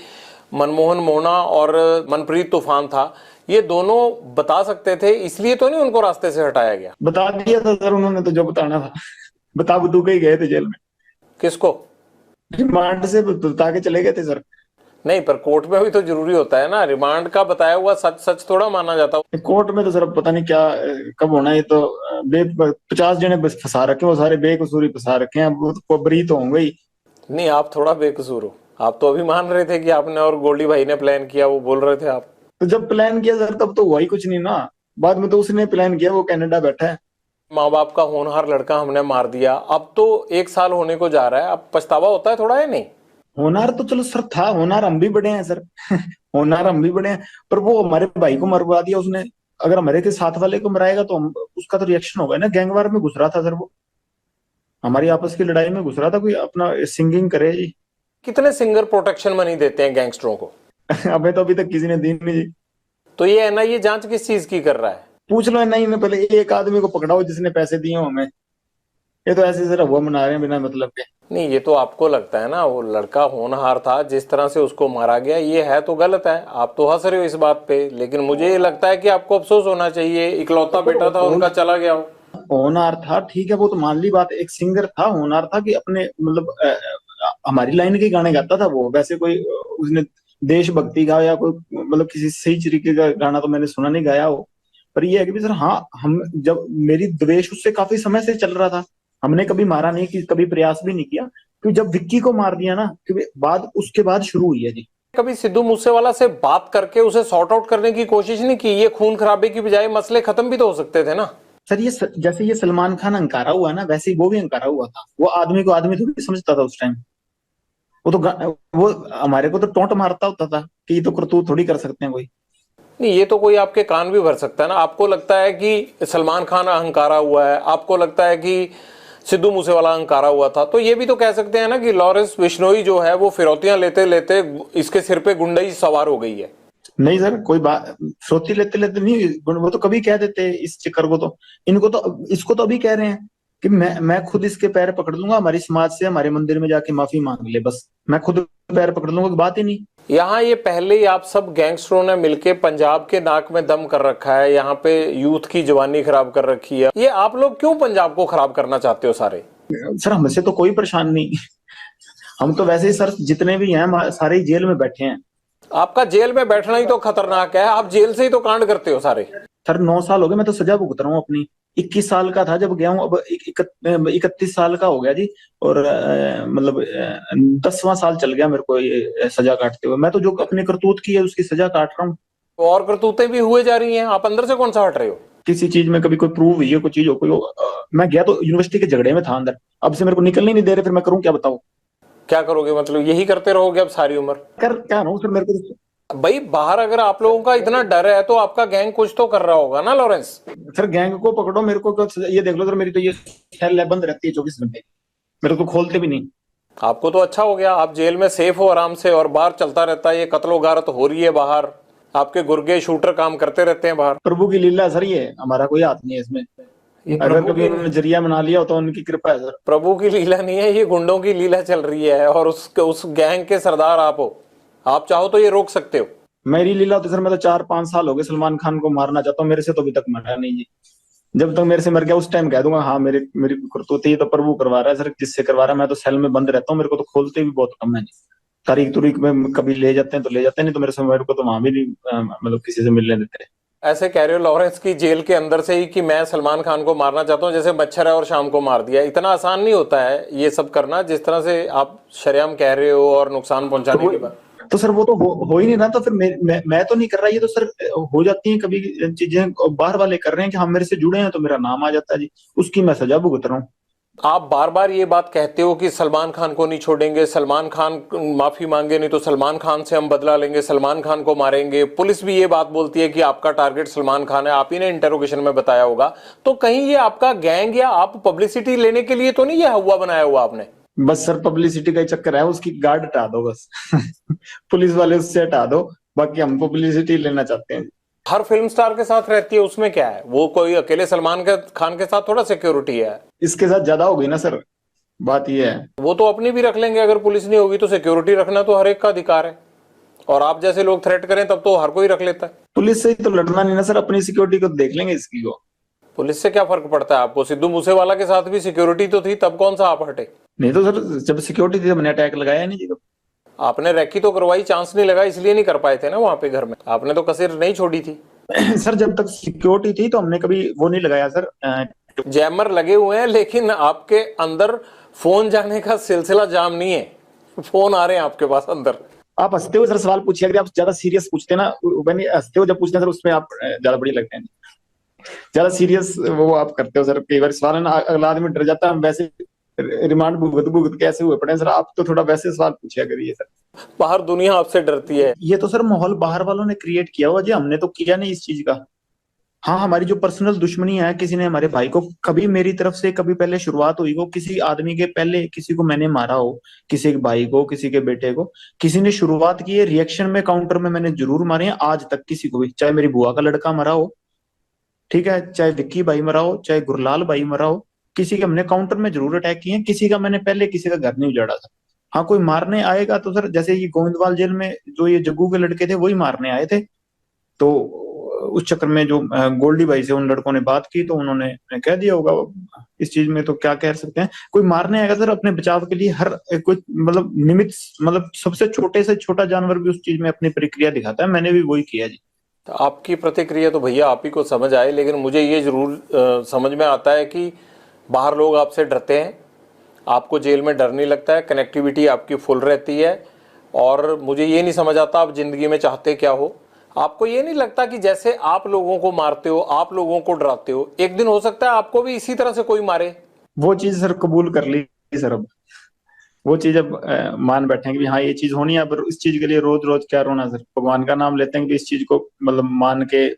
मनमोहन मोहना और मनप्रीत तूफान था, ये दोनों बता सकते थे, इसलिए तो नहीं उनको रास्ते से हटाया गया? बता दिया था सर उन्होंने तो जो बताना था। बता बतू के ही गए थे जेल में। किसको? रिमांड से बता के चले गए थे सर। नहीं, पर कोर्ट में भी तो जरूरी होता है ना, रिमांड का बताया हुआ सच सच थोड़ा माना जाता। कोर्ट में तो सर पता नहीं क्या कब होना है। ये तो 50 जने बस फंसा रखे, वो सारे बेकसूरी फंसा रखे हैं। अब वो तो बरी तो होंगे ही। नहीं, आप थोड़ा बेकसूर हो। आप तो अभी मान रहे थे कि आपने और गोल्डी भाई ने प्लान किया, वो बोल रहे थे आप। तो जब प्लान किया सर तब तो हुआ ही कुछ नहीं ना। बाद में तो उसने प्लान किया, वो कनाडा बैठा है। माँ बाप का होनहार लड़का हमने मार दिया, अब तो 1 साल होने को जा रहा है, अब पछतावा होता है थोड़ा, है नहीं? होनार तो चलो सर था, होनार हम भी बड़े हैं सर। होनार हम भी बड़े हैं। पर वो हमारे भाई को मरवा दिया उसने। अगर हमारे के साथ वाले को मराएगा तो हम उसका तो रिएक्शन होगा ना। गैंगवार में घुस रहा था सर वो, हमारी आपस की लड़ाई में घुस रहा था। कोई अपना सिंगिंग करे जी। कितने सिंगर प्रोटेक्शन मनी देते हैं गैंगस्टरों को? हमें तो अभी तक किसी ने दी नहीं जी। तो ये एनआईए जांच किस चीज की कर रहा है? पूछ लो नहीं में पहले एक आदमी को पकड़ाओ जिसने पैसे दिए हो हमें। ये तो ऐसे सर हुआ मना रहे हैं बिना मतलब के। नहीं, ये तो आपको लगता है ना, वो लड़का होनहार था, जिस तरह से उसको मारा गया ये है तो गलत है। आप तो हंस रहे हो इस बात पे, लेकिन मुझे ये लगता है कि आपको अफसोस होना चाहिए, इकलौता बेटा था उनका चला गया हो। होनहार था ठीक है, वो तो मान ली बात। एक सिंगर था, होनहार था कि अपने मतलब हमारी लाइन के गाने गाता था वो। वैसे कोई उसने देशभक्ति का या कोई मतलब किसी सही तरीके का गाना तो मैंने सुना नहीं गाया हो। पर ये है कि सर हाँ, हम जब मेरी द्वेष उससे काफी समय से चल रहा था। हमने कभी मारा नहीं, कि कभी प्रयास भी नहीं किया। क्योंकि जब विक्की को मार दिया ना, क्योंकि बाद उसके बाद शुरू हुई है जी। कभी सिद्धू मूसेवाला से बात करके उसे सॉर्ट आउट करने की कोशिश नहीं की? ये खून खराबे की बजाय मसले खत्म भी तो हो सकते थे ना। सर ये जैसे ये सलमान खान अंकारा हुआ ना, वैसे ही वो भी अंकारा हुआ था। वो आदमी को आदमी थोड़ी समझता था उस टाइम। वो तो वो हमारे को तो टोंट मारता होता था कि ये तो करतूत थोड़ी कर सकते हैं कोई। नहीं, ये तो कोई आपके कान भी भर सकता है ना। आपको लगता है कि सलमान खान अहंकारा हुआ है, आपको लगता है कि सिद्धू मूसेवाला अहंकारा हुआ था, तो ये भी तो कह सकते हैं ना कि लॉरेंस बिश्नोई जो है वो फिरौतियां लेते लेते इसके सिर पे गुंडई सवार हो गई है। नहीं सर, कोई बात फ्रोती लेते लेते नहीं। वो तो कभी कह देते इस चक्कर को। तो इनको तो इसको तो अभी कह रहे हैं कि मैं खुद इसके पैर पकड़ लूंगा, हमारी समाज से हमारे मंदिर में जाके माफी मांग ले, बस मैं खुद पैर पकड़ लूंगा, की बात ही नहीं। यहाँ ये पहले ही आप सब गैंगस्टरों ने मिलके पंजाब के नाक में दम कर रखा है, यहाँ पे यूथ की जवानी खराब कर रखी है। ये आप लोग क्यों पंजाब को खराब करना चाहते हो सारे? सर हमसे तो कोई परेशान नहीं। हम तो वैसे ही सर जितने भी हैं सारे ही जेल में बैठे हैं। आपका जेल में बैठना ही तो खतरनाक है, आप जेल से ही तो कांड करते हो सारे। सर 9 साल हो गए, मैं तो सजा भुगत रहा हूँ अपनी। 21 साल का था जब गया हूँ, अब 31 साल का हो गया जी। और मतलब 10वां साल चल गया मेरे को ये सजा काटते हुए। मैं तो जो अपने करतूत की है उसकी सजा काट रहा हूँ। और करतूतें भी हुए जा रही हैं, आप अंदर से कौन सा हट रहे हो? किसी चीज में कभी कोई प्रूव हुई है, कोई चीज हो, कोई मैं गया तो यूनिवर्सिटी के झगड़े में था अंदर। अब से मेरे को निकलने नहीं दे रहे, फिर मैं करूँ क्या बताओ? क्या करोगे? मतलब यही करते रहोगे अब सारी उम्र? कर क्या रहा हूँ सर, मेरे को भाई बाहर अगर आप लोगों का इतना डर है तो आपका गैंग कुछ तो कर रहा होगा ना लॉरेंस? सर गैंग को पकड़ो, मेरे को ये देख लो सर, मेरी तो ये सेल बंद रहती है 24 घंटे। मेरे को खोलते भी नहीं। आपको तो अच्छा हो गया, आप जेल में सेफ हो आराम से, और बाहर चलता रहता है ये कत्लो गारत हो रही है बाहर, आपके गुर्गे शूटर काम करते रहते हैं बाहर। प्रभु की लीला सर, ये हमारा कोई हाथ नहीं है इसमें। अगर कभी उन्होंने जरिया बना लिया तो उनकी कृपा है सर। प्रभु की लीला नहीं है, ये गुंडों की लीला चल रही है, और उस गैंग के सरदार आप हो। आप चाहो तो ये रोक सकते हो। मेरी लीला तो सर, मैं तो 4-5 साल हो गए सलमान खान को मारना चाहता हूँ, मेरे से तो अभी तक मरा नहीं जी। जब तक मेरे से मर गया उस टाइम कह दूंगा हाँ मेरी मेरी करतूत ये तो प्रभु करवा रहा है सर। जिससे करवा रहा है, मैं तो सेल में बंद रहता हूँ, मेरे को तो खोलते भी बहुत कम है जी। तारीख तुरीख में कभी ले जाते हैं तो ले जाते हैं, नहीं तो मेरे को तो वहां भी नहीं मतलब किसी से मिलने देते। ऐसे कह रहे हो लॉरेंस की जेल के अंदर से ही कि मैं सलमान खान को मारना चाहता हूँ, जैसे मच्छर है और शाम को मार दिया। इतना आसान नहीं होता है ये सब करना, जिस तरह से आप शरेआम कह रहे हो और नुकसान पहुंचाने के बाद। तो सर वो तो हो ही नहीं रहा, तो फिर मैं तो नहीं कर रहा, ये तो सर हो जाती हैं कभी चीजें, बाहर वाले कर रहे हैं कि हम मेरे से जुड़े हैं तो मेरा नाम आ जाता है जी, उसकी मैं सजा भुगत रहा हूँ। आप बार बार ये बात कहते हो कि सलमान खान को नहीं छोड़ेंगे, सलमान खान माफी मांगे नहीं तो सलमान खान से हम बदला लेंगे, सलमान खान को मारेंगे। पुलिस भी ये बात बोलती है कि आपका टारगेट सलमान खान है, आप ही ने इंटरोगेशन में बताया होगा। तो कहीं ये आपका गैंग या आप पब्लिसिटी लेने के लिए तो नहीं ये हुआ बनाया हुआ आपने? बस सर पब्लिसिटी का ही चक्कर है, उसकी गार्ड हटा दो बस। पुलिस वाले उससे हटा दो, बाकी हम पब्लिसिटी लेना चाहते हैं। हर फिल्म स्टार के साथ रहती है, उसमें क्या है? वो कोई अकेले सलमान खान के साथ थोड़ा सिक्योरिटी है। इसके साथ ज्यादा हो गई ना सर, बात ये है। वो तो अपनी भी रख लेंगे, अगर पुलिस नहीं होगी तो सिक्योरिटी रखना तो हर एक का अधिकार है, और आप जैसे लोग थ्रेट करें तब तो हर कोई रख लेता है। पुलिस से ही तो लड़ना नहीं ना सर, अपनी सिक्योरिटी को देख लेंगे इसकी को। पुलिस से क्या फर्क पड़ता है आपको? सिद्धू मूसेवाला के साथ भी सिक्योरिटी तो थी, तब कौन सा आप हटे? नहीं तो सर जब सिक्योरिटी थी हमने अटैक लगाया नहीं जी। आपने रैकी तो करवाई, चांस नहीं लगा इसलिए नहीं कर पाए थे ना वहां पे घर में, आपने तो कसर नहीं छोड़ी थी। सर जब तक सिक्योरिटी थी तो हमने कभी वो नहीं लगाया सर। जैमर लगे हुए हैं लेकिन आपके अंदर फोन जाने का सिलसिला जाम नहीं है, फोन आ रहे हैं आपके पास अंदर। आप हंसते हो सर सवाल पूछिए, अगर आप ज्यादा सीरियस पूछते ना, मैंने हंसते हो जब पूछते हैं सर उसमें आप ज्यादा बढ़िया लगते हैं। ज्यादा सीरियस वो आप करते हो सर, कई बार सवाल है ना अगला आदमी डर जाता है, हम वैसे रिमांड भुगत भुगत कैसे हुए पड़े हैं सर, आप तो थोड़ा वैसे सवाल पूछिया करिए सर। बाहर दुनिया आपसे डरती है। ये तो सर माहौल बाहर वालों ने क्रिएट किया हुआ जी, हमने तो किया नहीं इस चीज का। हाँ हमारी जो पर्सनल दुश्मनी है, किसी ने हमारे भाई को कभी मेरी तरफ से कभी पहले शुरुआत हुई हो, किसी आदमी के पहले किसी को मैंने मारा हो, किसी के भाई को किसी के बेटे को किसी ने शुरुआत की है, रिएक्शन में काउंटर में मैंने जरूर मारे हैं आज तक किसी को भी, चाहे मेरी बुआ का लड़का मरा हो, ठीक है, चाहे विक्की भाई मरा हो, चाहे गुरलाल भाई मरा हो, किसी के हमने काउंटर में जरूर अटैक किए हैं, किसी का मैंने पहले किसी का घर नहीं उजाड़ा था। हाँ कोई मारने आएगा तो सर जैसे ये गोविंदवाल जेल में जो ये जग्गू के लड़के थे वही मारने आए थे, तो उस चक्कर में जो गोल्डी भाई से उन लड़कों ने बात की तो उन्होंने कह दिया होगा, इस चीज में तो क्या कह सकते हैं। कोई मारने आएगा सर अपने बचाव के लिए हर कोई मतलब निमित्त, मतलब सबसे छोटे से छोटा जानवर भी उस चीज में अपनी प्रक्रिया दिखाता है, मैंने भी वही किया जी। तो आपकी प्रतिक्रिया तो भैया आप ही को समझ आए, लेकिन मुझे ये जरूर समझ में आता है कि बाहर लोग आपसे डरते हैं, आपको जेल में डर नहीं लगता है, कनेक्टिविटी आपकी फुल रहती है। और मुझे ये नहीं समझ आता आप जिंदगी में चाहते क्या हो। आपको ये नहीं लगता कि जैसे आप लोगों को मारते हो, आप लोगों को डराते हो, एक दिन हो सकता है आपको भी इसी तरह से कोई मारे? वो चीज सर कबूल कर ली सर, अब वो चीज अब मान बैठे हैं कि हाँ ये चीज होनी है, पर इस चीज के लिए रोज रोज क्या रोना सर, भगवान का नाम लेते हैं कि इस चीज को मतलब मान के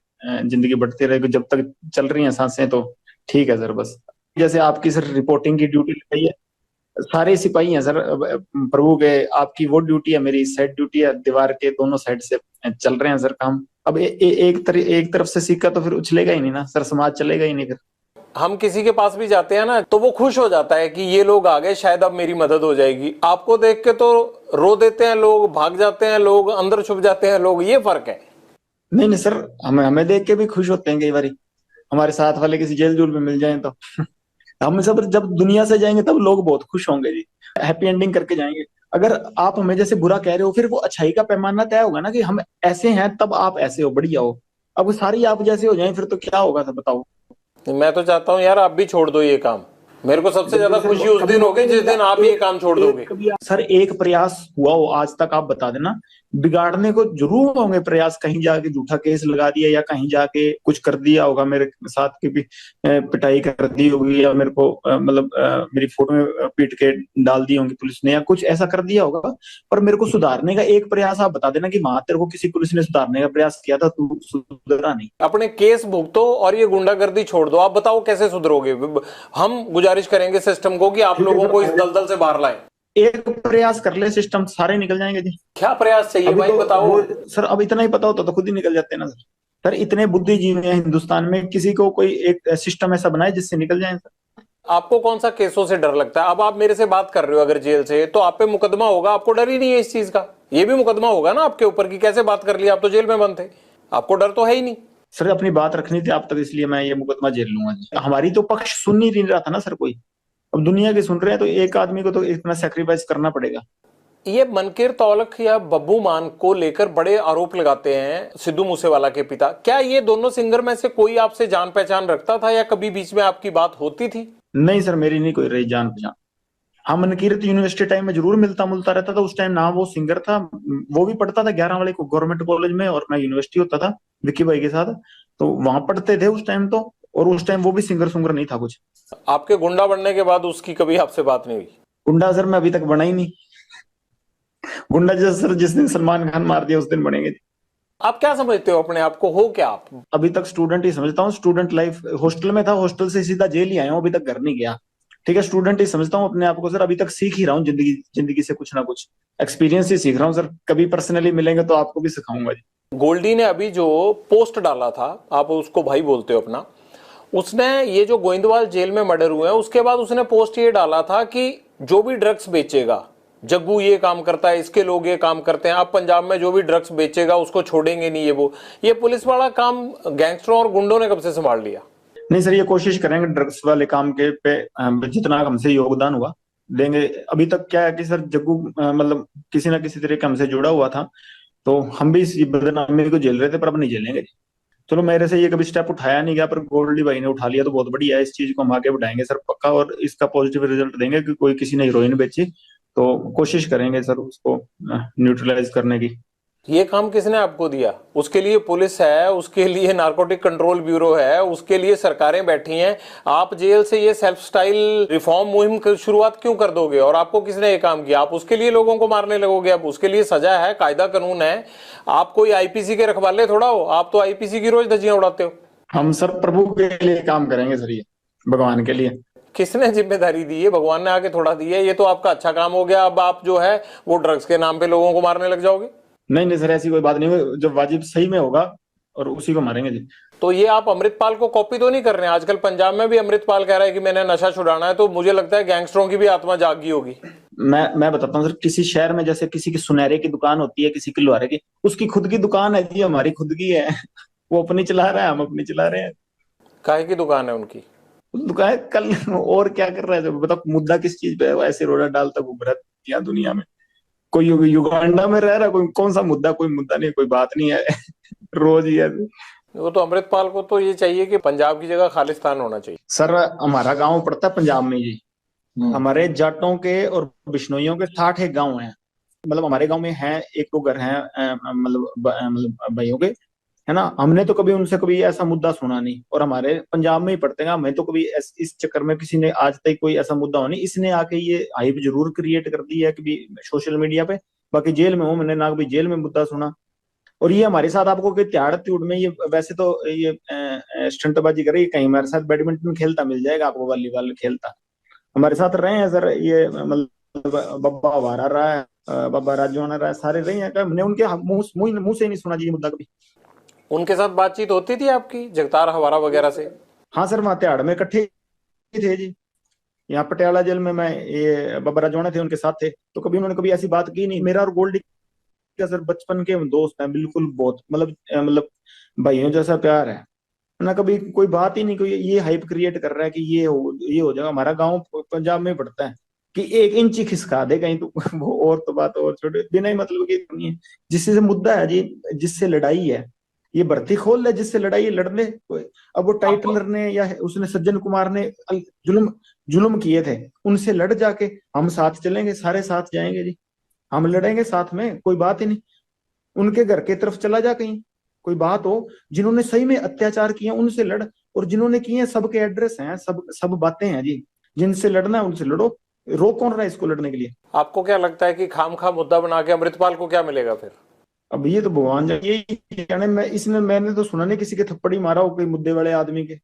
जिंदगी बढ़ती रहेगी, जब तक चल रही है सांसें तो ठीक है सर। बस जैसे आपकी सर रिपोर्टिंग की ड्यूटी लगाई है, सारे सिपाही हैं सर प्रभु के, आपकी वो ड्यूटी है, मेरी साइड ड्यूटी है, दीवार के दोनों साइड से चल रहे हैं सर काम। अब एक तरफ से सिक्का तो फिर उछलेगा ही नहीं ना सर, समाज चलेगा ही नहीं फिर। हम किसी के पास भी जाते हैं ना तो वो खुश हो जाता है कि ये लोग आ गए, शायद अब मेरी मदद हो जाएगी। आपको देख के तो रो देते हैं लोग, भाग जाते हैं लोग, अंदर छुप जाते हैं लोग, ये फर्क है। नहीं नहीं सर, हमें हमें देख के भी खुश होते हैं कई बार, हमारे साथ वाले किसी जेल जूल में मिल जाए तो। हम सब जब दुनिया से जाएंगे तब लोग बहुत खुश होंगे जी, हैप्पी एंडिंग करके जाएंगे। अगर आप हमें जैसे बुरा कह रहे हो फिर वो अच्छाई का पैमाना तय होगा ना कि हम ऐसे हैं तब आप ऐसे हो, बढ़िया हो। अब सारी आप जैसे हो जाएं फिर तो क्या होगा सर बताओ। मैं तो चाहता हूँ यार आप भी छोड़ दो ये काम। मेरे को सबसे ज्यादा खुशी उस दिन होगी जिस दिन आप ये काम छोड़ दोगे। सर एक प्रयास हुआ हो आज तक आप बता देना, बिगाड़ने को जरूर होंगे प्रयास, कहीं जाके झूठा केस लगा दिया या कहीं जाके कुछ कर दिया होगा, मेरे साथ की भी पिटाई कर दी होगी, या मेरे को मतलब मेरी फोटो में पीट के डाल दी होंगी पुलिस ने, या कुछ ऐसा कर दिया होगा। पर मेरे को सुधारने का एक प्रयास आप बता देना कि वहां तेरे को किसी पुलिस ने सुधारने का प्रयास किया था, तू सुधरा नहीं। अपने केस भुगतो और ये गुंडागर्दी छोड़ दो। आप बताओ कैसे सुधरोगे? हम गुजारिश करेंगे सिस्टम को कि आप लोगों को इस दलदल से बाहर लाए। एक प्रयास कर ले, सिस्टम सारे निकल जाएंगे जी। क्या प्रयास चाहिए भाई बताओ। सर अब इतना ही पता होता तो खुद ही निकल जाते ना सर। सर इतने बुद्धिजीवी हैं हिंदुस्तान में, किसी को कोई एक सिस्टम ऐसा बनाए जिससे निकल जाए सर। आपको कौन सा केसों से डर लगता है? अब आप मेरे से बात कर रहे हो अगर जेल से, तो आप पे मुकदमा होगा, आपको डर ही नहीं है इस चीज का। ये भी मुकदमा होगा ना आपके ऊपर कि कैसे बात कर लिया, आप तो जेल में बंद थे, आपको डर तो है ही नहीं। सर अपनी बात रखनी थी आप तक, इसलिए मैं ये मुकदमा झेल लूंगा। हमारी तो पक्ष सुन ही नहीं रहा था ना सर कोई, अब दुनिया के सुन रहे हैं तो एक आदमी को तो इतना सेक्रीफाइस करना पड़ेगा। ये मनकीर तौलख या बब्बू मान को लेकर बड़े आरोप लगाते हैं सिद्धू मूसेवाला के पिता। क्या ये दोनों सिंगर में से कोई आपसे जान पहचान रखता था या कभी बीच में आपकी बात होती थी? नहीं सर मेरी नहीं कोई रही जान पहचान। हाँ, मनकीरत यूनिवर्सिटी टाइम में जरूर मिलता मुलता रहता था। उस टाइम ना वो सिंगर था, वो भी पढ़ता था 11 वाले को गवर्नमेंट कॉलेज में, और मैं यूनिवर्सिटी होता था विक्की भाई के साथ, तो वहां पढ़ते थे उस टाइम तो। और उस टाइम वो भी सिंगर सुंगर नहीं था कुछ। आपके गुंडा बनने के बाद उसकी कभी आपसे बात नहीं हुई? गुंडा सर मैं अभी तक बना ही नहीं। गुंडा जैसे सर जिस दिन सलमान खान मार दिया उस दिन बनेंगे। आप क्या समझते हो अपने आप को, हो क्या आप? अभी तक स्टूडेंट ही समझता हूँ। स्टूडेंट लाइफ, हॉस्टल में था, हॉस्टल से सीधा जेल ही आया हूँ, अभी तक घर नहीं गया। ठीक है, स्टूडेंट ही समझता हूँ अपने आप को सर। अभी तक सीख ही रहा हूँ जिंदगी, जिंदगी से कुछ ना कुछ एक्सपीरियंस ही सीख रहा हूँ सर। कभी पर्सनली मिलेंगे तो आपको भी सिखाऊंगा जी। गोल्डी ने अभी जो पोस्ट डाला था, आप उसको भाई बोलते हो अपना, उसने ये जो गोइंदवाल जेल में मर्डर हुए हैं उसके बाद उसने पोस्ट ये डाला था कि जो भी ड्रग्स बेचेगा, जग्गू ये काम करता है, इसके लोग ये काम करते हैं, अब पंजाब में जो भी ड्रग्स बेचेगा उसको छोड़ेंगे नहीं। ये पुलिस वाला काम गैंगस्टरों और गुंडों ने कब से संभाल लिया? नहीं सर, ये कोशिश करेंगे ड्रग्स वाले काम के पे जितना हमसे योगदान हुआ देंगे। अभी तक क्या है कि सर जग्गू मतलब किसी ना किसी तरीके हमसे जुड़ा हुआ था, तो हम भी इस बदनामी को झेल रहे थे, पर अब नहीं झेलेंगे। चलो, मेरे से ये कभी स्टेप उठाया नहीं गया, पर गोल्डी भाई ने उठा लिया तो बहुत बढ़िया है। इस चीज को हम आगे बढ़ाएंगे सर पक्का, और इसका पॉजिटिव रिजल्ट देंगे कि कोई किसी ने हीरोइन बेची तो कोशिश करेंगे सर उसको न्यूट्रलाइज करने की। ये काम किसने आपको दिया? उसके लिए पुलिस है, उसके लिए नारकोटिक कंट्रोल ब्यूरो है, उसके लिए सरकारें बैठी हैं। आप जेल से ये सेल्फ स्टाइल रिफॉर्म मुहिम की शुरुआत क्यों कर दोगे? और आपको किसने ये काम किया? आप उसके लिए लोगों को मारने लगोगे? अब उसके लिए सजा है, कायदा कानून है। आप कोई आईपीसी के रखवाले थोड़ा हो, आप तो आईपीसी की रोज धज्जियां उड़ाते हो। हम सर प्रभु के लिए काम करेंगे सर, ये भगवान के लिए। किसने जिम्मेदारी दी है? भगवान ने आके थोड़ा दी है। ये तो आपका अच्छा काम हो गया। अब आप जो है वो ड्रग्स के नाम पे लोगों को मारने लग जाओगे। नहीं नहीं सर, ऐसी कोई बात नहीं हुई। जब वाजिब सही में होगा और उसी को मारेंगे जी। तो ये आप अमृतपाल को कॉपी तो नहीं कर रहे हैं? आजकल पंजाब में भी अमृतपाल कह रहा है कि मैंने नशा छुड़ाना है, तो मुझे लगता है गैंगस्टरों की भी आत्मा जागी होगी। मैं बताता हूँ सर, किसी शहर में जैसे किसी की सुनहरे की दुकान होती है, किसी की लोहारे की, उसकी खुद की दुकान है जी, हमारी खुद की है। वो अपनी चला रहा है, हम अपनी चला रहे हैं। काहे की दुकान है उनकी? दुकान कल और क्या कर रहा है बताओ, मुद्दा किस चीज पे है? वो ऐसे रोड़ा डालता घूम रहा है यहाँ दुनिया में। कोई युगांडा में रह रहा, कोई कौन सा मुद्दा? कोई मुद्दा नहीं, कोई बात नहीं है। रोज ही है। वो तो अमृतपाल को तो ये चाहिए कि पंजाब की जगह खालिस्तान होना चाहिए। सर हमारा गांव पड़ता है पंजाब में जी। हमारे जाटों के और बिश्नोइयों के 60 एक गांव हैं। मतलब हमारे गांव में है एक दो घर हैं मतलब भाइयों के, है ना। हमने तो कभी उनसे कभी ऐसा मुद्दा सुना नहीं, और हमारे पंजाब में ही पढ़ते हैं। हमें तो कभी इस चक्कर में किसी ने आज तक कोई ऐसा मुद्दा हो नहीं। इसने आके ये हाइप जरूर क्रिएट कर दी है कभी सोशल मीडिया पे। बाकी जेल में हूँ, मैंने ना कभी जेल में मुद्दा सुना। और ये हमारे साथ आपको कोई त्याड़ त्यूड़ में, ये वैसे तो ये स्टंटबाजी करे, कहीं हमारे साथ बैडमिंटन खेलता मिल जाएगा आपको, वॉलीबॉल खेलता हमारे साथ रहे हैं सर। ये मतलब बब्बा वारा रहा है, बाबा राजवाना रहा है, सारे रहे हैं। हमने उनके मुंह से नहीं सुना जी ये मुद्दा कभी। उनके साथ बातचीत होती थी आपकी, जगतार हवारा वगैरह से? हाँ सर, वहाँ तिहाड़ में इकट्ठे ही थे जी। यहाँ पटियाला जेल में मैं, ये बाबा राजवाना थे, उनके साथ थे, तो कभी उन्होंने कभी ऐसी बात की नहीं। मेरा और गोल्डी का सर बचपन के हम दोस्त हैं बिल्कुल, बहुत मतलब भाइयों जैसा प्यार है ना। कभी कोई बात ही नहीं, कोई ये हाइप क्रिएट कर रहा है कि ये हो जाएगा। हमारा गांव पंजाब में पड़ता है कि 1 इंच ही खिसका दे कहीं तो वो और तो बात और छोटे, बिना ही मतलब की नहीं है। जिससे मुद्दा है जी, जिससे लड़ाई है, ये भर्ती खोल ले, जिससे लड़ाई है लड़ ले कोई। अब वो टाइटलर ने या उसने सज्जन कुमार ने जुल्म जुल्म किए थे, उनसे लड़ जाके हम साथ चलेंगे, सारे साथ जाएंगे जी। हम लड़ेंगे साथ में, कोई बात ही नहीं। उनके घर की तरफ चला जा कहीं, कोई बात हो, जिन्होंने सही में अत्याचार किए उनसे लड़। और जिन्होंने किए सबके एड्रेस हैं, सब सब बातें हैं जी। जिनसे लड़ना है उनसे लड़ो, रोक कौन रहा है इसको लड़ने के लिए? आपको क्या लगता है कि खाम खा मुद्दा बना के अमृतपाल को क्या मिलेगा फिर? अब ये तो भगवान जाने, ये जाने। मैंने तो सुना नहीं किसी के थप्पड़ ही मारा हो कोई मुद्दे वाले आदमी के।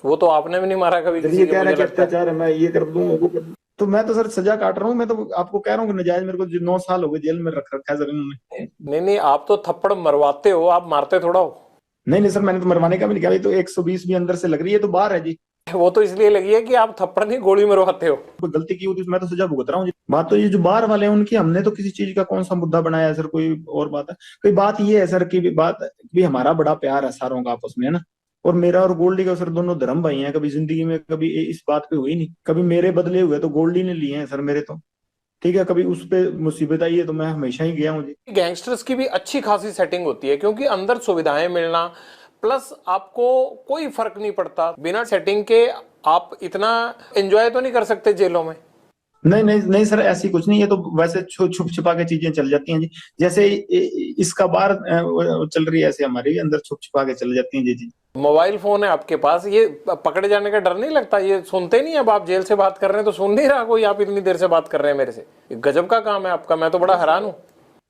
वो तो आपने भी नहीं मारा कभी जब किसी ये के, कह रहा मुझे है कि लगता है। अत्याचार है, मैं ये कर दूं वो कर दूं, तो मैं तो सर सजा काट रहा हूँ। मैं तो आपको कह रहा हूँ कि नजायज मेरे को 9 साल हो गए जेल में रख रखा है सर इन्होंने। नहीं नहीं, आप तो थप्पड़ मरवाते हो, आप मारते थोड़ा हो। नहीं नहीं सर, मैंने तो मरवाने का भी नहीं किया। ये तो 120 भी अंदर से लग रही है, तो बाहर है जी। वो तो इसलिए लगी है कि आप थप्पड़ नहीं गोली मरवाते हो। कोई गलती की होती मैं तो सजा भुगत रहा हूँ जी। बात तो ये जो बाहर वाले हैं उनकी, हमने तो किसी चीज का कौन सा मुद्दा बनाया है सर? कोई और बात है? कोई बात ये है सर की बात भी, हमारा बड़ा प्यार है सारों का आपस में, है ना। और मेरा और गोल्डी का सर दोनों धर्म भाई हैं। कभी जिंदगी में कभी इस बात पे हुई नहीं। कभी मेरे बदले हुए तो गोल्डी ने लिए हैं सर मेरे तो। ठीक है, कभी उस पे मुसीबत आई है तो मैं हमेशा ही गया हूँ जी। गैंगस्टर्स की भी अच्छी खासी सेटिंग होती है, क्योंकि अंदर सुविधाएं मिलना, प्लस आपको कोई फर्क नहीं पड़ता बिना सेटिंग के। आप इतना एंजॉय तो नहीं कर सकते जेलों में? नहीं नहीं नहीं सर, ऐसी कुछ नहीं, ये तो वैसे छुप छुपा के चीजें चल जाती हैं जी। जैसे इसका बार वो चल रही है, ऐसे हमारे भी अंदर छुप छुपा के चल जाती हैं जी जी। मोबाइल फोन है आपके पास, ये पकड़े जाने का डर नहीं लगता? ये सुनते नहीं? अब आप जेल से बात कर रहे हैं तो सुन नहीं रहा कोई, आप इतनी देर से बात कर रहे हैं मेरे से, ये गजब का काम है आपका, मैं तो बड़ा हैरान हूँ।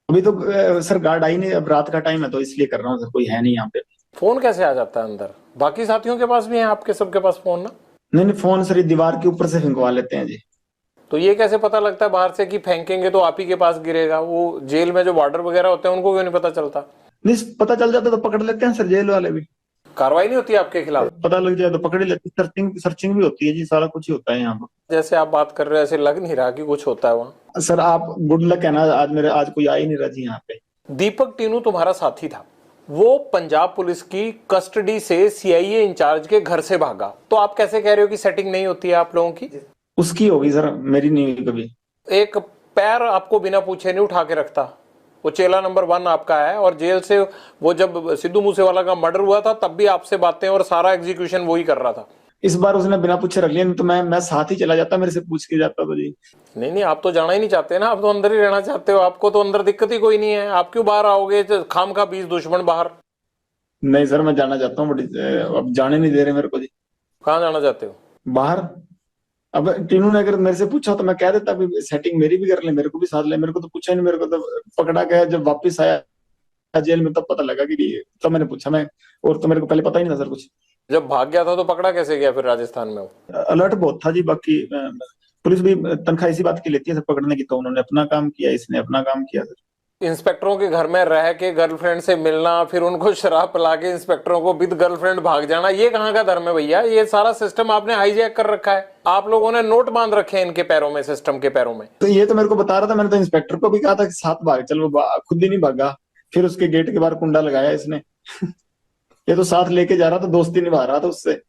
अभी तो सर गार्ड आई नहीं, अब रात का टाइम है तो इसलिए कर रहा हूँ सर, कोई है नहीं यहाँ पे। फोन कैसे आ जाता है अंदर? बाकी साथियों के पास भी है आपके सबके पास फोन ना? नहीं नहीं, फोन सर ये दीवार के ऊपर से फेंकवा लेते हैं जी। तो ये कैसे पता लगता है बाहर से कि फेंकेंगे तो आप ही के पास गिरेगा? वो जेल में जो वार्डर वगैरह होते हैं उनको क्यों नहीं पता चलता? नहीं, पता चल जाता तो पकड़ लेते हैं सर, जेल वाले भी। कार्रवाई नहीं होती आपके खिलाफ? पता लग जाए तो पकड़ ही लेते, सर्चिंग सर्चिंग भी होती है जी, सारा कुछ ही होता है यहाँ पर। जैसे आप बात कर रहे हो ऐसे लग नहीं रहा कि कुछ होता है वहाँ। सर आप गुड लक है ना, आज कोई आ ही नहीं रहा जी यहाँ पे। दीपक टीनू तुम्हारा साथी था, वो पंजाब पुलिस की कस्टडी से सीआईए इंचार्ज के घर से भागा, तो आप कैसे कह रहे हो कि सेटिंग नहीं होती है आप लोगों की? उसकी होगी सर, मेरी नहीं हुई कभी। एक पैर आपको बिना पूछे नहीं उठा के रखता, वो चेला नंबर 1 आपका है। और जेल से वो जब सिद्धू मूसेवाला का मर्डर हुआ था तब भी आपसे बातें और सारा एग्जीक्यूशन वही कर रहा था। इस बार उसने बिना पूछे रख लिया, नहीं तो मैं साथ ही चला जाता, मेरे से पूछ के जाता तो जी। नहीं नहीं, आप तो जाना ही नहीं चाहते ना, आप तो अंदर ही रहना चाहते हो, आपको तो अंदर दिक्कत ही कोई नहीं है, आप क्यों बाहर आओगे? खाम का 20 दुश्मन बाहर। नहीं सर, मैं जाना चाहता हूँ बट अब जाने नहीं दे रहे मेरे को जी। कहाँ जाना चाहते हो? बाहर। अब टीनू ने अगर मेरे से पूछा तो मैं कह देता भी सेटिंग मेरी भी कर ले, मेरे को भी साथ ले, मेरे को तो पूछा नहीं, मेरे को तो पकड़ा गया जब वापस आया जेल में तब पता लगा कि, तब मैंने पूछा मैं, और तो मेरे को पहले पता ही नहीं था सर कुछ। जब भाग गया था तो पकड़ा कैसे गया फिर राजस्थान में वो? अलर्ट बहुत था जी, बाकी पुलिस भी तनख्वाह इसी बात की लेती है सर पकड़ने की, तो उन्होंने अपना काम किया, इसने अपना काम किया सर। इंस्पेक्टरों के घर में रह के गर्लफ्रेंड से मिलना, फिर उनको शराब पिला के इंस्पेक्टरों को विद गर्लफ्रेंड भाग जाना, ये कहाँ का धर्म है भैया? ये सारा सिस्टम आपने हाईजैक कर रखा है, आप लोगों ने नोट बांध रखे हैं इनके पैरों में, सिस्टम के पैरों में। तो ये तो मेरे को बता रहा था, मैंने तो इंस्पेक्टर को भी कहा था कि साथ भाग चल, वो खुद ही नहीं भागा, फिर उसके गेट के बाहर कुंडा लगाया इसने। ये तो साथ लेके जा रहा था, दोस्ती निभा रहा था उससे।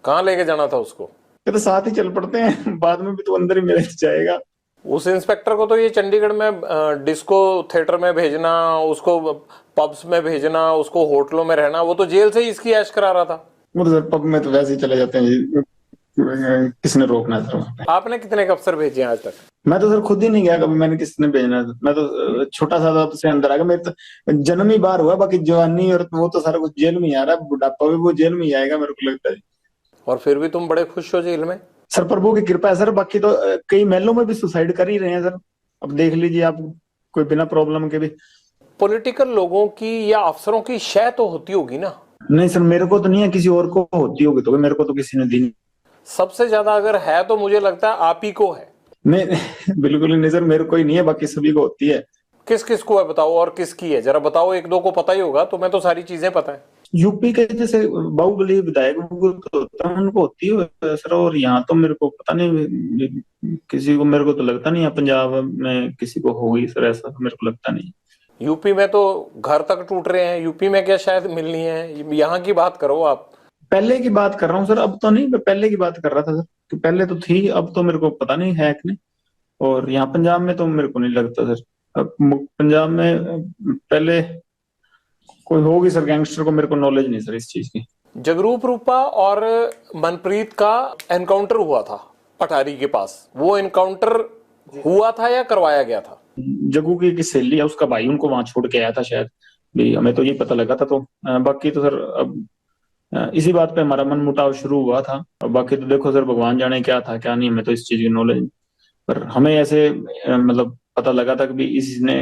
कहाँ लेके जाना था उसको? ये तो साथ ही चल पड़ते हैं, बाद में भी तो अंदर ही मिल जाएगा। उस इंस्पेक्टर को तो ये चंडीगढ़ में डिस्को थिएटर में भेजना, उसको पब्स में भेजना, उसको होटलों में रहना, वो तो जेल से ही इसकी ऐश करा रहा था। वो तो सर पब में तो वैसे ही चले जाते हैं जी, किसने रोकना है सर? आपने कितने अफसर भेजे हैं आज तक? मैं तो सर खुद ही नहीं गया कभी, मैंने किसने भेजना है? मैं तो छोटा सा था से अंदर आ गया, मेरे तो जन्म ही बाहर हुआ, बाकी जवानी और वो तो सारा कुछ जेल में ही आ रहा है, बुढ़ापा भी वो जेल में ही आएगा मेरे को लगता है। और फिर भी तुम बड़े खुश हो जेल में? सर प्रभु की कृपा है सर, बाकी तो कई महलों में भी सुसाइड कर ही रहे हैं सर, अब देख लीजिए आप, कोई बिना प्रॉब्लम के भी। पॉलिटिकल लोगों की या अफसरों की शय तो होती होगी ना? नहीं सर, मेरे को तो नहीं है, किसी और को होती होगी तो, मेरे को तो किसी ने दी नहीं। सबसे ज्यादा अगर है तो मुझे लगता है आप ही को है। नहीं बिल्कुल नहीं सर, मेरे को ही नहीं है, बाकी सभी को होती है। किस किस को है बताओ, और किसकी है जरा बताओ, एक दो को पता ही होगा, तो मैं तो सारी चीजें पता है। यूपी के जैसे बाहुबली विधायक तो होता है, उनको होती है सर, और यहाँ तो मेरे को पता नहीं किसी को, मेरे को तो लगता नहीं है पंजाब में किसी को होगी सर, ऐसा तो मेरे को लगता नहीं। यूपी में तो घर तक टूट रहे हैं, यूपी में क्या शायद मिलनी है? यहाँ की बात करो आप। पहले की बात कर रहा हूँ सर, अब तो नहीं, मैं पहले की बात कर रहा था सर, कि पहले तो थी, अब तो मेरे को पता नहीं है कि नहीं। और यहाँ पंजाब में तो मेरे को नहीं लगता सर, अब पंजाब में पहले कोई होगी सर गैंगस्टर को, मेरे को नॉलेज नहीं सर इस चीज की। जगरूप रूपा और मनप्रीत का एनकाउंटर हुआ था अटारी के पास, वो एनकाउंटर हुआ था या करवाया गया था? जग्गू की सहेली है, उसका भाई उनको वहां छोड़ के आया था शायद भी, हमें तो ये पता लगा था। तो बाकी तो सर अब इसी बात पे हमारा मन मुटाव शुरू हुआ था, और बाकी तो देखो सर भगवान जाने क्या था क्या नहीं, हमें तो इस चीज की नॉलेज। पर हमें ऐसे मतलब पता लगा था कि भी इसने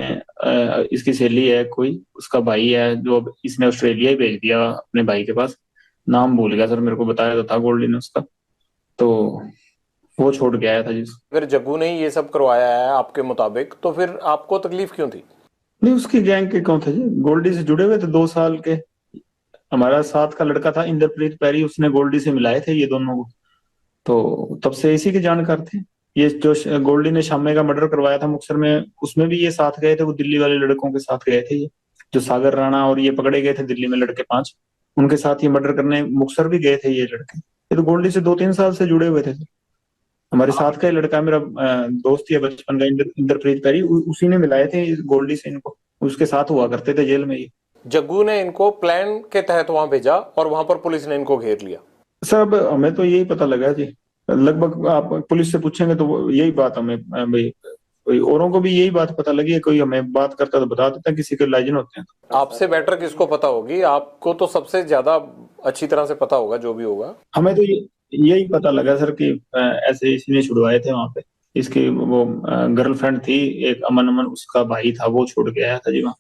इसकी सहेली है कोई, उसका भाई है, जो अब इसने ऑस्ट्रेलिया ही भेज दिया अपने भाई के पास, नाम भूल गया सर, मेरे को बताया तो था गोल्डी ने उसका, तो वो छोड़ के आया था जी। अगर जग्गू ने ये सब करवाया है आपके मुताबिक, तो फिर आपको तकलीफ क्यों थी? नहीं, उसकी गैंग के कौन थे जी, गोल्डी से जुड़े हुए थे 2 साल के। हमारा साथ का लड़का था इंद्रप्रीत पैरी, उसने गोल्डी से मिलाए थे ये दोनों को, तो तब से इसी के जानकार थे। ये जो गोल्डी ने शामे का मर्डर करवाया था मुक्तसर में, उसमें भी ये साथ गए थे, वो दिल्ली वाले लड़कों के साथ गए थे, ये जो सागर राणा और ये पकड़े गए थे दिल्ली में लड़के 5, उनके साथ ये मर्डर करने मुक्तसर भी गए थे ये लड़के। ये तो गोल्डी से 2-3 साल से जुड़े हुए थे। हमारे साथ का ही लड़का, मेरा दोस्त ही है बचपन का, इंद्रप्रीत पैरी, उसी ने मिलाए थे गोल्डी से इनको, उसके साथ हुआ करते थे जेल में ये। जग्गू ने इनको प्लान के तहत वहां भेजा और वहां पर पुलिस ने इनको घेर लिया? सर अब हमें तो यही पता लगा जी, लगभग आप पुलिस से पूछेंगे तो यही बात हमें भाई, कोई औरों को भी यही बात पता लगी है, कोई हमें बात करता तो बता देता, किसी के लाइजन होते हैं। आपसे बेटर किसको पता होगी? आपको तो सबसे ज्यादा अच्छी तरह से पता होगा जो भी होगा। हमें तो यही पता लगा सर कि ऐसे इसने छुड़वाए थे वहां पे। इसकी वो गर्लफ्रेंड थी एक, अमन अमन उसका भाई था, वो छोड़ के आया था जी वहाँ।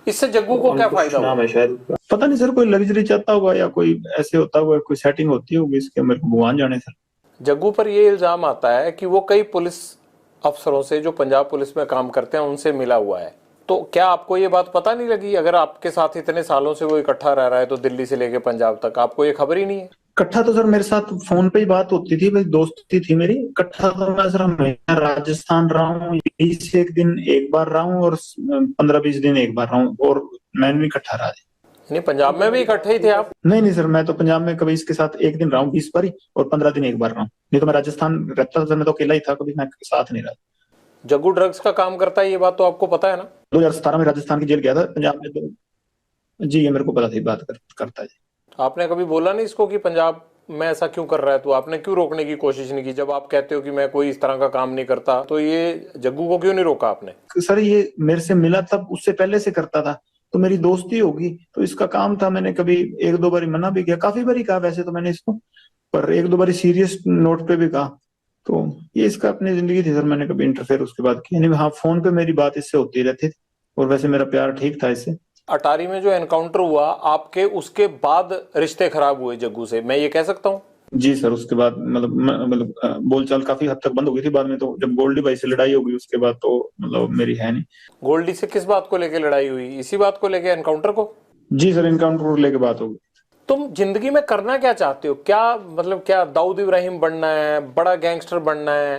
इससे जग्गू को क्या फायदा नाम हुआ? है शायद उसका, पता नहीं सर, कोई लग्जरी चाहता होगा या कोई ऐसे होता होगा, कोई सेटिंग होती होगी इसके, मेरे को भगवान जाने सर। जग्गू पर ये इल्जाम आता है कि वो कई पुलिस अफसरों से जो पंजाब पुलिस में काम करते हैं उनसे मिला हुआ है। तो क्या आपको ये बात पता नहीं लगी? अगर आपके साथ इतने सालों से वो इकट्ठा रह रहा है तो दिल्ली से लेके पंजाब तक, आपको ये खबर ही नहीं है? इकट्ठा तो सर मेरे साथ फोन पे ही बात होती थी, भाई दोस्ती थी मेरी। इकट्ठा तो मैं सर हमेशा राजस्थान रहा हूँ, यही से एक दिन एक बार रहा हूँ, और 15-20 दिन एक बार रहा हूँ, और मैं भी इकट्ठा रहा। नहीं, पंजाब में भी इकट्ठे ही थे आप? नहीं नहीं सर, मैं तो पंजाब में कभी इसके साथ एक दिन रहा हूँ 20 बार ही, और 15 दिन एक बार रहा हूँ। नहीं तो मैं राजस्थान रहता था, मैं तो अकेला ही था, कभी मैं साथ नहीं रहा। जग्गू ड्रग्स का काम करता है, ये बात तो आपको पता है ना? 2017 में राजस्थान की जेल गया था, पंजाब में तो जी ये मेरे को पता थी, बात करता है जी। आपने कभी बोला नहीं इसको कि पंजाब में ऐसा क्यों कर रहा है? तो आपने क्यों रोकने की कोशिश नहीं की? जब आप कहते हो कि मैं कोई इस तरह का काम नहीं करता, तो ये जग्गू को क्यों नहीं रोका आपने? सर ये मेरे से मिला तब, उससे पहले से करता था, तो मेरी दोस्ती होगी, तो इसका काम था। मैंने कभी एक दो बारी मना भी किया, काफी बारी कहा वैसे तो मैंने इसको, पर एक दो बारी सीरियस नोट पे भी कहा। तो ये इसका अपनी जिंदगी थी सर, मैंने कभी इंटरफेयर उसके बाद किया नहीं। हाँ, फोन पे मेरी बात इससे होती रहती थी, और वैसे मेरा प्यार ठीक था इससे। अटारी में जो एनकाउंटर हुआ आपके, उसके बाद रिश्ते खराब हुए जग्गू से, मैं ये कह सकता हूँ? जी सर, उसके बाद मतलब बोलचाल काफी हद तक बंद हो गई थी। बाद में तो जब गोल्डी भाई से लड़ाई हो गई उसके बाद तो मतलब मेरी है नहीं। गोल्डी से किस बात को लेके लड़ाई हुई? इसी बात को लेके, एनकाउंटर को? जी सर, इनकाउंटर को लेके बात हो गई। तुम जिंदगी में करना क्या चाहते हो? क्या मतलब, क्या दाऊद इब्राहिम बनना है, बड़ा गैंगस्टर बनना है,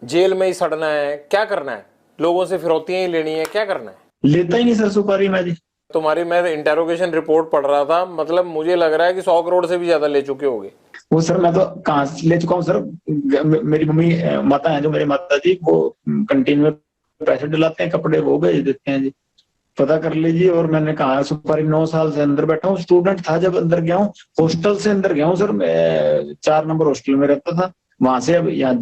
जेल में ही सड़ना है, क्या करना है? लोगों से फिरौतियां ही लेनी है, क्या करना है? लेता ही नहीं सर सुपारी मैं जी। तुम्हारी मैं इंटेरोगेशन रिपोर्ट पढ़ रहा था, मतलब मुझे लग रहा है कि 100 करोड़ से भी ज्यादा ले चुके होगे। वो सर मैं तो कहाँ से ले चुका हूँ सर। मेरी मम्मी माता है जो, मेरी माता जी, वो कंटीन में पैसे डलाते हैं, कपड़े वो भेज देते हैं जी, पता कर लीजिए। और मैंने कहा सुपारी 9 साल से अंदर बैठा हूँ, स्टूडेंट था जब अंदर गया हूँ, हॉस्टल से अंदर गया हूँ सर, मैं 4 नंबर हॉस्टल में रहता था, वहां से अब यहाँ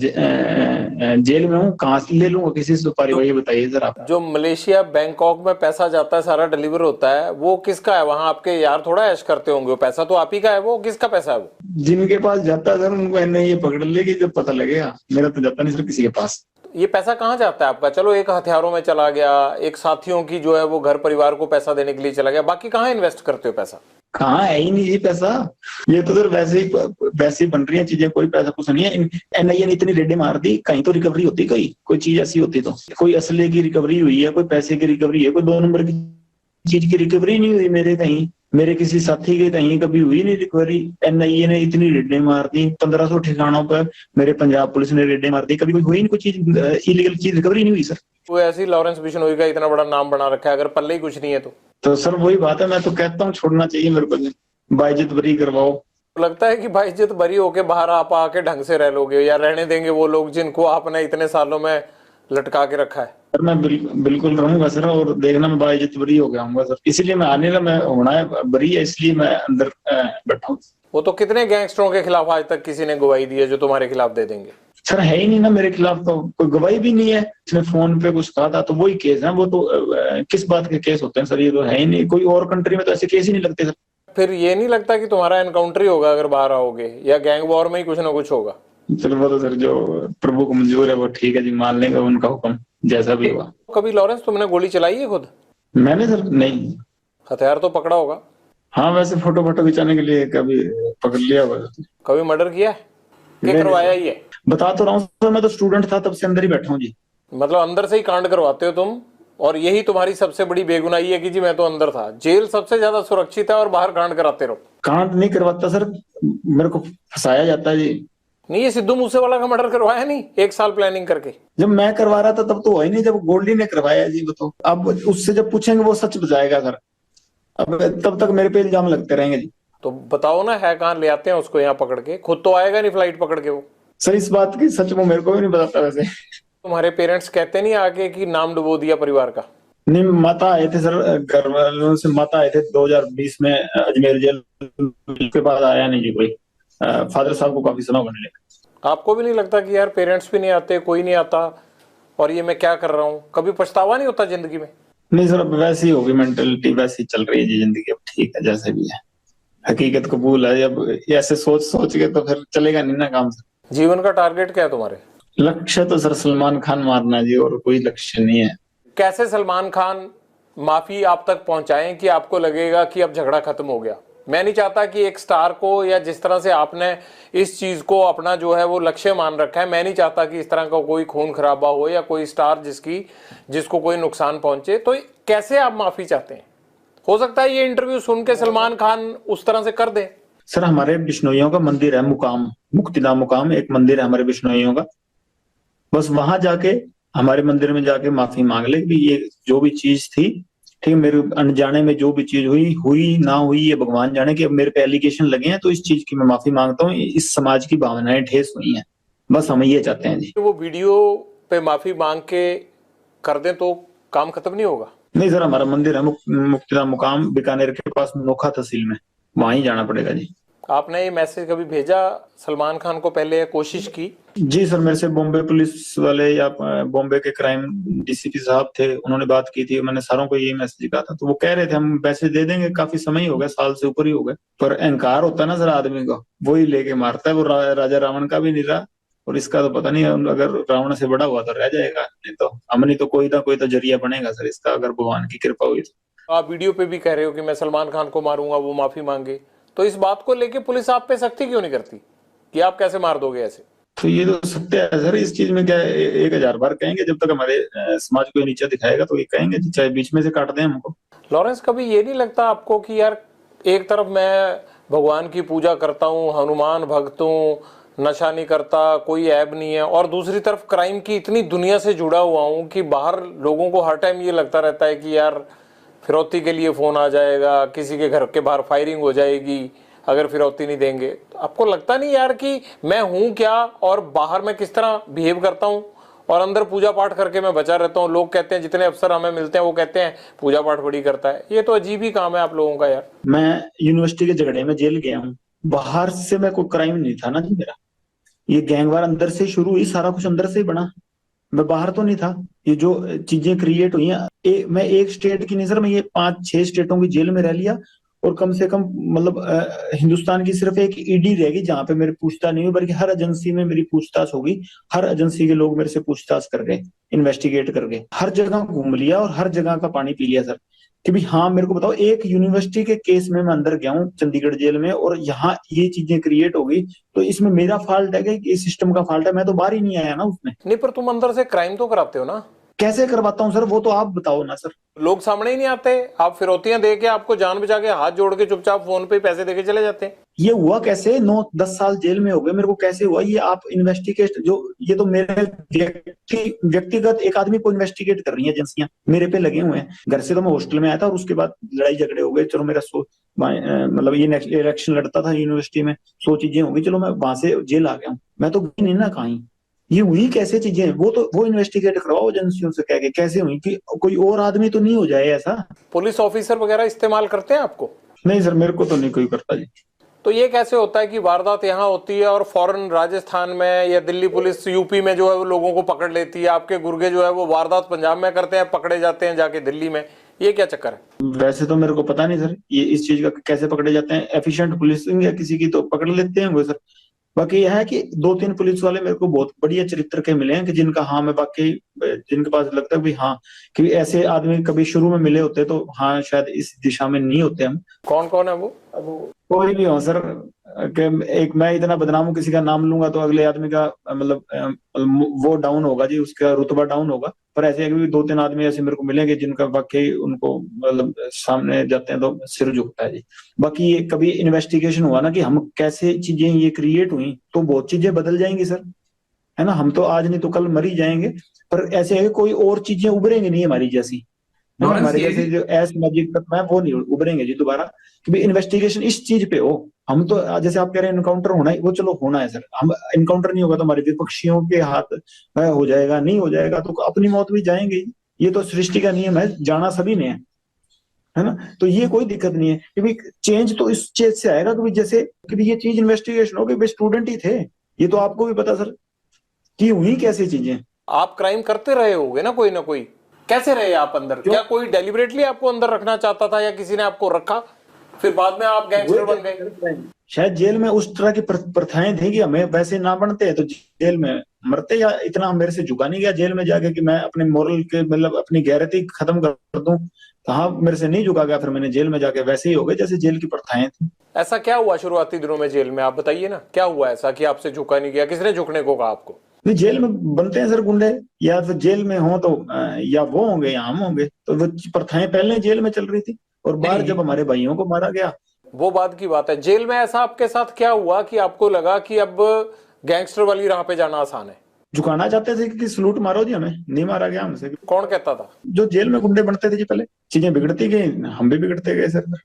जेल में हूँ, कहाँ से ले लूंगा किसी से सुपारी, वही बताइए सर आप। जो मलेशिया बैंकॉक में पैसा जाता है, सारा डिलीवर होता है, वो किसका है? वहां आपके यार थोड़ा ऐश करते होंगे, वो पैसा तो आप ही का है। वो किसका पैसा है? वो जिनके पास जाता है सर उनको ये पकड़ लेगी जब पता लगेगा, मेरा तो जाता नहीं सर किसी के पास। ये पैसा कहाँ जाता है आपका? चलो, एक हथियारों में चला गया, एक साथियों की जो है वो घर परिवार को पैसा देने के लिए चला गया, बाकी कहाँ इन्वेस्ट करते हो पैसा? कहाँ है ही नहीं ये पैसा। ये तो सर वैसे ही बन रही है चीजें, कोई पैसा कुछ नहीं है। एनआईए ने इतनी रेडें मार दी, कहीं तो रिकवरी होती, कोई चीज ऐसी होती तो, कोई असले की रिकवरी हुई है, कोई पैसे की रिकवरी है, कोई 2 नंबर की चीज की रिकवरी नहीं हुई मेरे कहीं, मेरे किसी साथी के कहीं कभी हुई नहीं रिकवरी। एनआईए ने इतनी रेडें मार दी, 1500 ठिकानों पर मेरे पंजाब पुलिस ने रेडें मार दी, कभी कोई हुई नहीं कोई चीज, इलीगल चीज रिकवरी नहीं हुई सर। वो ऐसी लॉरेंस बिश्नोई का इतना बड़ा नाम बना रखा है, अगर पल्ले ही कुछ नहीं है तो सर वही बात है, मैं तो कहता हूँ छोड़ना चाहिए मेरे को, बाइज्जत बरी करवाओ। लगता है कि भाई इज्जत बरी होके बाहर आप आके ढंग से रह लोगे, या रहने देंगे वो लोग जिनको आपने इतने सालों में लटका के रखा है? सर मैं बिल्कुल रहूंगा सर, और देखना मैं बाइज्जत बरी हो गया हूँ सर, इसीलिए मैं आने मैं होना है बरी है, इसलिए मैं अंदर बैठा हूँ। वो तो कितने गैंगस्टरों के खिलाफ आज तक किसी ने गवाही दी है जो तुम्हारे खिलाफ दे देंगे? सर है ही नहीं ना मेरे खिलाफ, तो कोई गवाही भी नहीं है। इसने फोन पे कुछ कहा था तो वही केस है, वो तो किस बात के केस होते हैं सर, ये तो है ही नहीं। कोई और कंट्री में तो ऐसे केस ही नहीं लगते सर। फिर ये नहीं लगता कि तुम्हारा एनकाउंटर ही होगा अगर बाहर आओगे, या गैंग वॉर में ही कुछ ना कुछ होगा? चलो वो तो सर जो प्रभु को मंजूर है वो ठीक है जी, मान लेंगे उनका हुक्म जैसा भी होगा। कभी लॉरेंस तुमने गोली चलाई है खुद? मैंने सर नहीं। हथियार तो पकड़ा होगा? हाँ वैसे फोटो खिंचाने के लिए कभी पकड़ लिया हुआ। कभी मर्डर किया है? क्या करवाया ही है? बता तो रहा हूँ सर, मैं तो स्टूडेंट था तब से अंदर ही बैठा हूँ जी। मतलब अंदर से ही कांड करवाते हो तुम, और यही तुम्हारी सबसे बड़ी बेगुनाही है कि जी मैं तो अंदर था। जेल सबसे ज्यादा सुरक्षित है और बाहर कांड कराते रहो। कांड नहीं करवाता सर, मेरे को फंसाया जाता है जी। नहीं, ये सिद्धू मूसेवाला का मर्डर करवाया नहीं 1 साल प्लानिंग करके? जब मैं करवा रहा था तब तो हुआ ही नहीं, जब गोल्डी ने करवाया जी वो तो। अब उससे जब पूछेंगे वो सच बताएगा सर, अब तब तक मेरे पे इल्जाम लगते रहेंगे जी। तो बताओ ना, है कहाँ? ले आते हैं उसको यहाँ पकड़ के, खुद तो आएगा नहीं फ्लाइट पकड़ के वो। सर इस बात की सच वो मेरे को भी नहीं बताता वैसे। तुम्हारे पेरेंट्स कहते नहीं आके कि नाम डुबो दिया परिवार का? नहीं, माता आए थे सर, घर वालों से माता आए थे 2020 में अजमेर जेल के बाद आया नहीं जी कोई। फादर साहब को काफी समय होने लगा। आपको भी नहीं लगता कि यार पेरेंट्स भी नहीं आते, कोई नहीं आता और ये मैं क्या कर रहा हूँ? कभी पछतावा नहीं होता जिंदगी में? नहीं सर, अब वैसी होगी मेंटेलिटी, वैसी चल रही है जी जिंदगी। अब ठीक है जैसे भी है, हकीकत कबूल है। अब ऐसे सोच सोच के तो फिर चलेगा नहीं ना काम सर। जीवन का टारगेट क्या है तुम्हारे? लक्ष्य तो सर सलमान खान मारना है जी, और कोई लक्ष्य नहीं है। कैसे सलमान खान माफी आप तक पहुंचाएं कि आपको लगेगा कि अब झगड़ा खत्म हो गया? मैं नहीं चाहता कि एक स्टार को, या जिस तरह से आपने इस चीज को अपना जो है वो लक्ष्य मान रखा है, मैं नहीं चाहता कि इस तरह का कोई खून खराबा हो या कोई स्टार जिसको कोई नुकसान पहुंचे। तो कैसे आप माफी चाहते हैं? हो सकता है ये इंटरव्यू सुन के सलमान खान उस तरह से कर दे। सर हमारे बिश्नोइयों का मंदिर है मुकाम, मुक्तिधाम मुकाम एक मंदिर है हमारे बिश्नोइयों का। बस वहां जाके, हमारे मंदिर में जाके माफी मांग ले कि ये जो भी चीज थी, ठीक, मेरे अनजाने में जो भी चीज हुई हुई ना हुई, ये भगवान जाने कि अब मेरे पे एलिगेशन लगे हैं, तो इस चीज की मैं माफी मांगता हूँ। इस समाज की भावनाएं ठेस हुई हैं, बस हम ये चाहते हैं जी। वो वीडियो पे माफी मांग के कर दें तो काम खत्म नहीं होगा? नहीं सर, हमारा मंदिर है मुक्तिधाम मुकाम, बीकानेर के पास नोखा तहसील में, वहां ही जाना पड़ेगा जी। आपने ये मैसेज कभी भेजा सलमान खान को पहले, या कोशिश की? जी सर, मेरे से बॉम्बे पुलिस वाले या बॉम्बे के क्राइम डीसीपी साहब थे, उन्होंने बात की थी। मैंने सारों को यही मैसेज कहा था, तो वो कह रहे थे हम पैसे दे देंगे। काफी समय ही हो गया, साल से ऊपर ही हो गए। पर अहंकार होता है ना सर आदमी को, वो ही लेके मारता है। वो राजा रावण का भी नहीं रहा, और इसका तो पता नहीं, अगर रावण से बड़ा हुआ तो रह जाएगा, नहीं तो हम नहीं तो कोई ना कोई तो जरिया बनेगा सर इसका, अगर भगवान की कृपा हुई तो। आप वीडियो पे भी कह रहे हो कि मैं सलमान खान को मारूंगा, वो माफी मांगे, तो इस बात को लेके पुलिस आप पे सख्ती क्यों नहीं करती कि आप कैसे मार दोगे ऐसे? तो ये तो सत्य है सर, इस चीज में क्या है, 1000 बार कहेंगे, जब तक हमारे समाज को नीचा दिखाएगा तो ये कहेंगे, चाहे बीच में से काट दें हमको। लॉरेंस, कभी ये नहीं लगता आपको कि यार एक तरफ मैं भगवान की पूजा करता हूँ, हनुमान भक्त हूँ, नशा नहीं करता, कोई ऐब नहीं है, और दूसरी तरफ क्राइम की इतनी दुनिया से जुड़ा हुआ हूँ कि बाहर लोगों को हर टाइम ये लगता रहता है कि यार फिरौती के लिए फोन आ जाएगा, किसी के घर के बाहर फायरिंग हो जाएगी अगर फिरौती नहीं देंगे। तो आपको लगता नहीं यार कि मैं हूं क्या और बाहर मैं किस तरह बिहेव करता हूं, और अंदर पूजा पाठ करके मैं बचा रहता हूं? लोग कहते हैं, जितने अफसर हमें मिलते हैं वो कहते हैं पूजा पाठ बड़ी करता है। ये तो अजीब ही काम है आप लोगों का यार। मैं यूनिवर्सिटी के झगड़े में जेल गया हूँ, बाहर से मैं कोई क्राइम नहीं था ना जी मेरा। ये गैंगवार अंदर से शुरू हुई, सारा कुछ अंदर से ही बना, मैं बाहर तो नहीं था। ये जो चीजें क्रिएट हुई हैं, मैं एक स्टेट की नहीं सर, मैं ये 5-6 स्टेटों की जेल में रह लिया। और कम से कम मतलब हिंदुस्तान की सिर्फ एक ईडी रहेगी जहां पे मेरी पूछताछ नहीं हुई, बल्कि हर एजेंसी में मेरी पूछताछ होगी। हर एजेंसी के लोग मेरे से पूछताछ कर गए, इन्वेस्टिगेट कर गए, हर जगह घूम लिया और हर जगह का पानी पी लिया सर। कि भाई हाँ, मेरे को बताओ, एक यूनिवर्सिटी के केस में मैं अंदर गया हूँ चंडीगढ़ जेल में, और यहाँ ये चीजें क्रिएट हो गई, तो इसमें मेरा फॉल्ट है कि सिस्टम का फॉल्ट है? मैं तो बाहर ही नहीं आया ना उसमें। नहीं, पर तुम अंदर से क्राइम तो कराते हो ना? कैसे करवाता हूँ सर, वो तो आप बताओ ना सर। लोग सामने ही नहीं आते, आप फिरौतियां दे के, आपको जान बचा के, हाथ जोड़ के चुपचाप फोन पे पैसे देके चले जाते हैं। ये हुआ कैसे? 9-10 साल जेल में हो गए मेरे को, कैसे हुआ ये? आप इन्वेस्टिगेट, जो ये तो मेरे व्यक्तिगत एक आदमी को इन्वेस्टिगेट कर रही है एजेंसियां, मेरे पे लगे हुए हैं। घर से तो मैं हॉस्टल में आया था, और उसके बाद लड़ाई झगड़े हो गए। चलो मेरा मतलब ये इलेक्शन लड़ता था यूनिवर्सिटी में, 100 चीजें हो गई, चलो मैं वहां से जेल आ गया हूँ। मैं तो गई नहीं ना कहीं। ये हुई कैसे चीजें? वो इन्वेस्टिगेट करवाओ एजेंसियों से कह के, कैसे हुई? कि कोई और आदमी तो नहीं हो जाए ऐसा? पुलिस ऑफिसर वगैरह इस्तेमाल करते हैं आपको? नहीं सर, मेरे को तो नहीं कोई करता जी। तो ये कैसे होता है कि वारदात यहाँ होती है और फौरन राजस्थान में या दिल्ली पुलिस यूपी में जो है वो लोगों को पकड़ लेती है, आपके गुर्गे जो है वो वारदात पंजाब में करते हैं, पकड़े जाते हैं जाके दिल्ली में? ये क्या चक्कर है? वैसे तो मेरे को पता नहीं सर, ये इस चीज का कैसे पकड़े जाते हैं। एफिशिएंट पुलिसिंग या किसी की तो पकड़ लेते हैं वो सर। बाकी यह है कि 2-3 पुलिस वाले मेरे को बहुत बढ़िया चरित्र के मिले हैं, कि जिनका हाँ मैं बाकी, जिनके पास लगता है कि हाँ, कि ऐसे आदमी कभी शुरू में मिले होते तो हाँ शायद इस दिशा में नहीं होते हम। कौन कौन है वो? कोई भी हो सर, कि एक मैं इतना बदनाम हूँ, किसी का नाम लूंगा तो अगले आदमी का मतलब वो डाउन होगा जी, उसका रुतबा डाउन होगा। पर ऐसे भी 2-3 आदमी ऐसे मेरे को मिलेंगे जिनका वाकई उनको मतलब सामने जाते हैं तो सिर झुकता है जी। बाकी ये कभी इन्वेस्टिगेशन हुआ ना कि हम कैसे चीजें ये क्रिएट हुई, तो बहुत चीजें बदल जाएंगी सर, है ना। हम तो आज नहीं तो कल मर ही जाएंगे, पर ऐसे है कि कोई और चीजें उभरेंगी नहीं हमारी जैसी, हमारे जैसे जो असामाजिक तत्व है वो नहीं उभरेंगे जी दोबारा। कि भाई इन्वेस्टिगेशन इस चीज पे हो। हम तो जैसे आप कह रहे हैं इनकाउंटर होना है, वो चलो होना है सर। हम इनकाउंटर नहीं होगा तो हमारे विपक्षियों के हाथ हो जाएगा, नहीं हो जाएगा तो अपनी मौत भी जाएंगे। ये तो सृष्टि का नियम है, जाना सभी ने है ना। तो ये कोई दिक्कत नहीं है कि भाई चेंज तो इस चीज से आएगा कि जैसे कि ये चीज इन्वेस्टिगेशन हो कि भाई स्टूडेंट ही थे, ये तो आपको भी पता सर कि हुई कैसी चीजें। आप क्राइम करते रहे होगे ना कोई, कैसे रहे आप अंदर? क्या कोई डेलिबरेटली आपको अंदर रखना चाहता था या किसी ने आपको रखा, फिर बाद में आप गैंगस्टर बन गए? शायद जेल में उस तरह की प्रथाएं थी कि हमें वैसे ना बनते तो जेल में मरते, या इतना मेरे से झुका नहीं गया जेल में जाके कि मैं अपने मोरल के मतलब अपनी गैरती खत्म कर दूं, तो हाँ मेरे से नहीं झुका गया, फिर मैंने जेल में जाके वैसे ही हो गए जैसे जेल की प्रथाएं थी। ऐसा क्या हुआ शुरुआती दिनों में जेल में, आप बताइए ना, क्या हुआ ऐसा कि आपसे झुका नहीं गया? किसने झुकने को कहा आपको? नहीं, जेल में बनते हैं सर गुंडे, या फिर जेल में हो तो या वो होंगे या हम होंगे, तो वो प्रथाएं पहले जेल में चल रही थी। और बाहर जब हमारे भाइयों को मारा गया, वो बात की बात है। जेल में ऐसा आपके साथ क्या हुआ कि आपको लगा कि अब गैंगस्टर वाली राह पे जाना आसान है? झुकाना चाहते थे कि सलूट मारो जी, हमें नहीं मारा गया हमसे। कौन कहता था? जो जेल में गुंडे बनते थे जी, पहले चीजें बिगड़ती गई, हम भी बिगड़ते गए सर।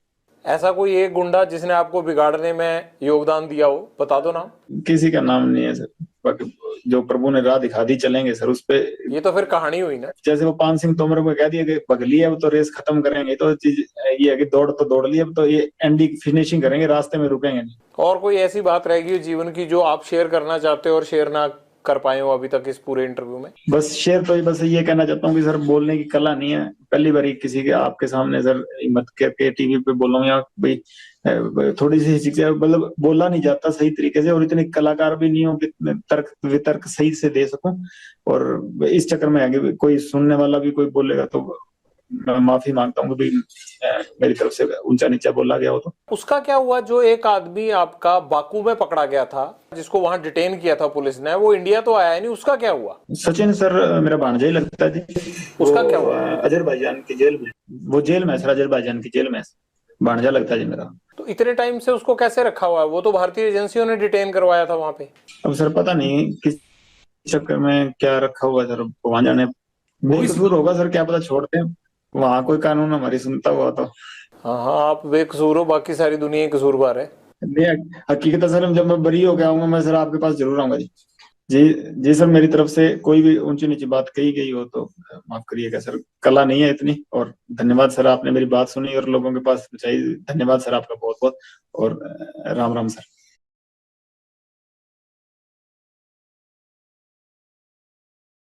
ऐसा कोई एक गुंडा जिसने आपको बिगाड़ने में योगदान दिया हो, बता दो नाम। किसी का नाम नहीं है सर, बाकी जो प्रभु ने राह दिखा दी चलेंगे सर उस पे। ये तो फिर कहानी हुई ना। जैसे वो पान सिंह तोमर को कह दिया कि पगली है, अब तो रेस खत्म करेंगे, तो चीज ये है कि दौड़ तो दौड़ ली, अब तो ये एंडिंग फिनिशिंग करेंगे, रास्ते में रुकेंगे नहीं। और कोई ऐसी बात रहेगी जीवन की जो आप शेयर करना चाहते हो और शेयर ना कर पाए हो अभी तक इस पूरे इंटरव्यू में? बस शेयर तो बस ये कहना चाहता हूँ कि सर बोलने की कला नहीं है, पहली बार किसी के आपके सामने सर हिम्मत करके टीवी पे बोलूँ, या भाई थोड़ी सी शिक्षा, मतलब बोला नहीं जाता सही तरीके से, और इतने कलाकार भी नहीं हो कि तर्क वितर्क सही से दे सकूं। और इस चक्कर में आगे कोई सुनने वाला भी कोई बोलेगा तो मैं माफी मांगता हूँ कि मेरी तरफ से ऊंचा नीचा बोला गया हो तो। उसका क्या हुआ जो एक आदमी आपका बाकू में पकड़ा गया था, जिसको वहां डिटेन किया था पुलिस ने, वो इंडिया तो आया नहीं, उसका क्या हुआ? सचिन सर मेरा भांजा ही लगता है जी। उसका क्या हुआ? अजरबैजान की जेल में, वो जेल में सर, अजरबैजान की जेल में भांजा लगता है जी मेरा। तो इतने टाइम से उसको कैसे रखा हुआ है? वो तो भारतीय एजेंसियों ने डिटेन करवाया था वहां पे। अब सर पता नहीं किस चक्कर में क्या रखा हुआ है सर, वहां जाने, बेकसूर होगा सर, क्या पता छोड़ते हैं, वहां कोई कानून हमारी सुनता हुआ तो। हाँ हाँ, आप बेकसूर हो, बाकी सारी दुनिया ही कसूरवार है। नहीं, हकीकत है सर, जब मैं बरी हो गया हूँ मैं सर आपके पास जरूर आऊंगा जी। जी जी सर, मेरी तरफ से कोई भी ऊंची नीची बात कही गई हो तो माफ करिएगा सर, कला नहीं है इतनी। और धन्यवाद सर, आपने मेरी बात सुनी और लोगों के पास पहुंचाई, धन्यवाद सर आपका बहुत बहुत। और राम राम सर।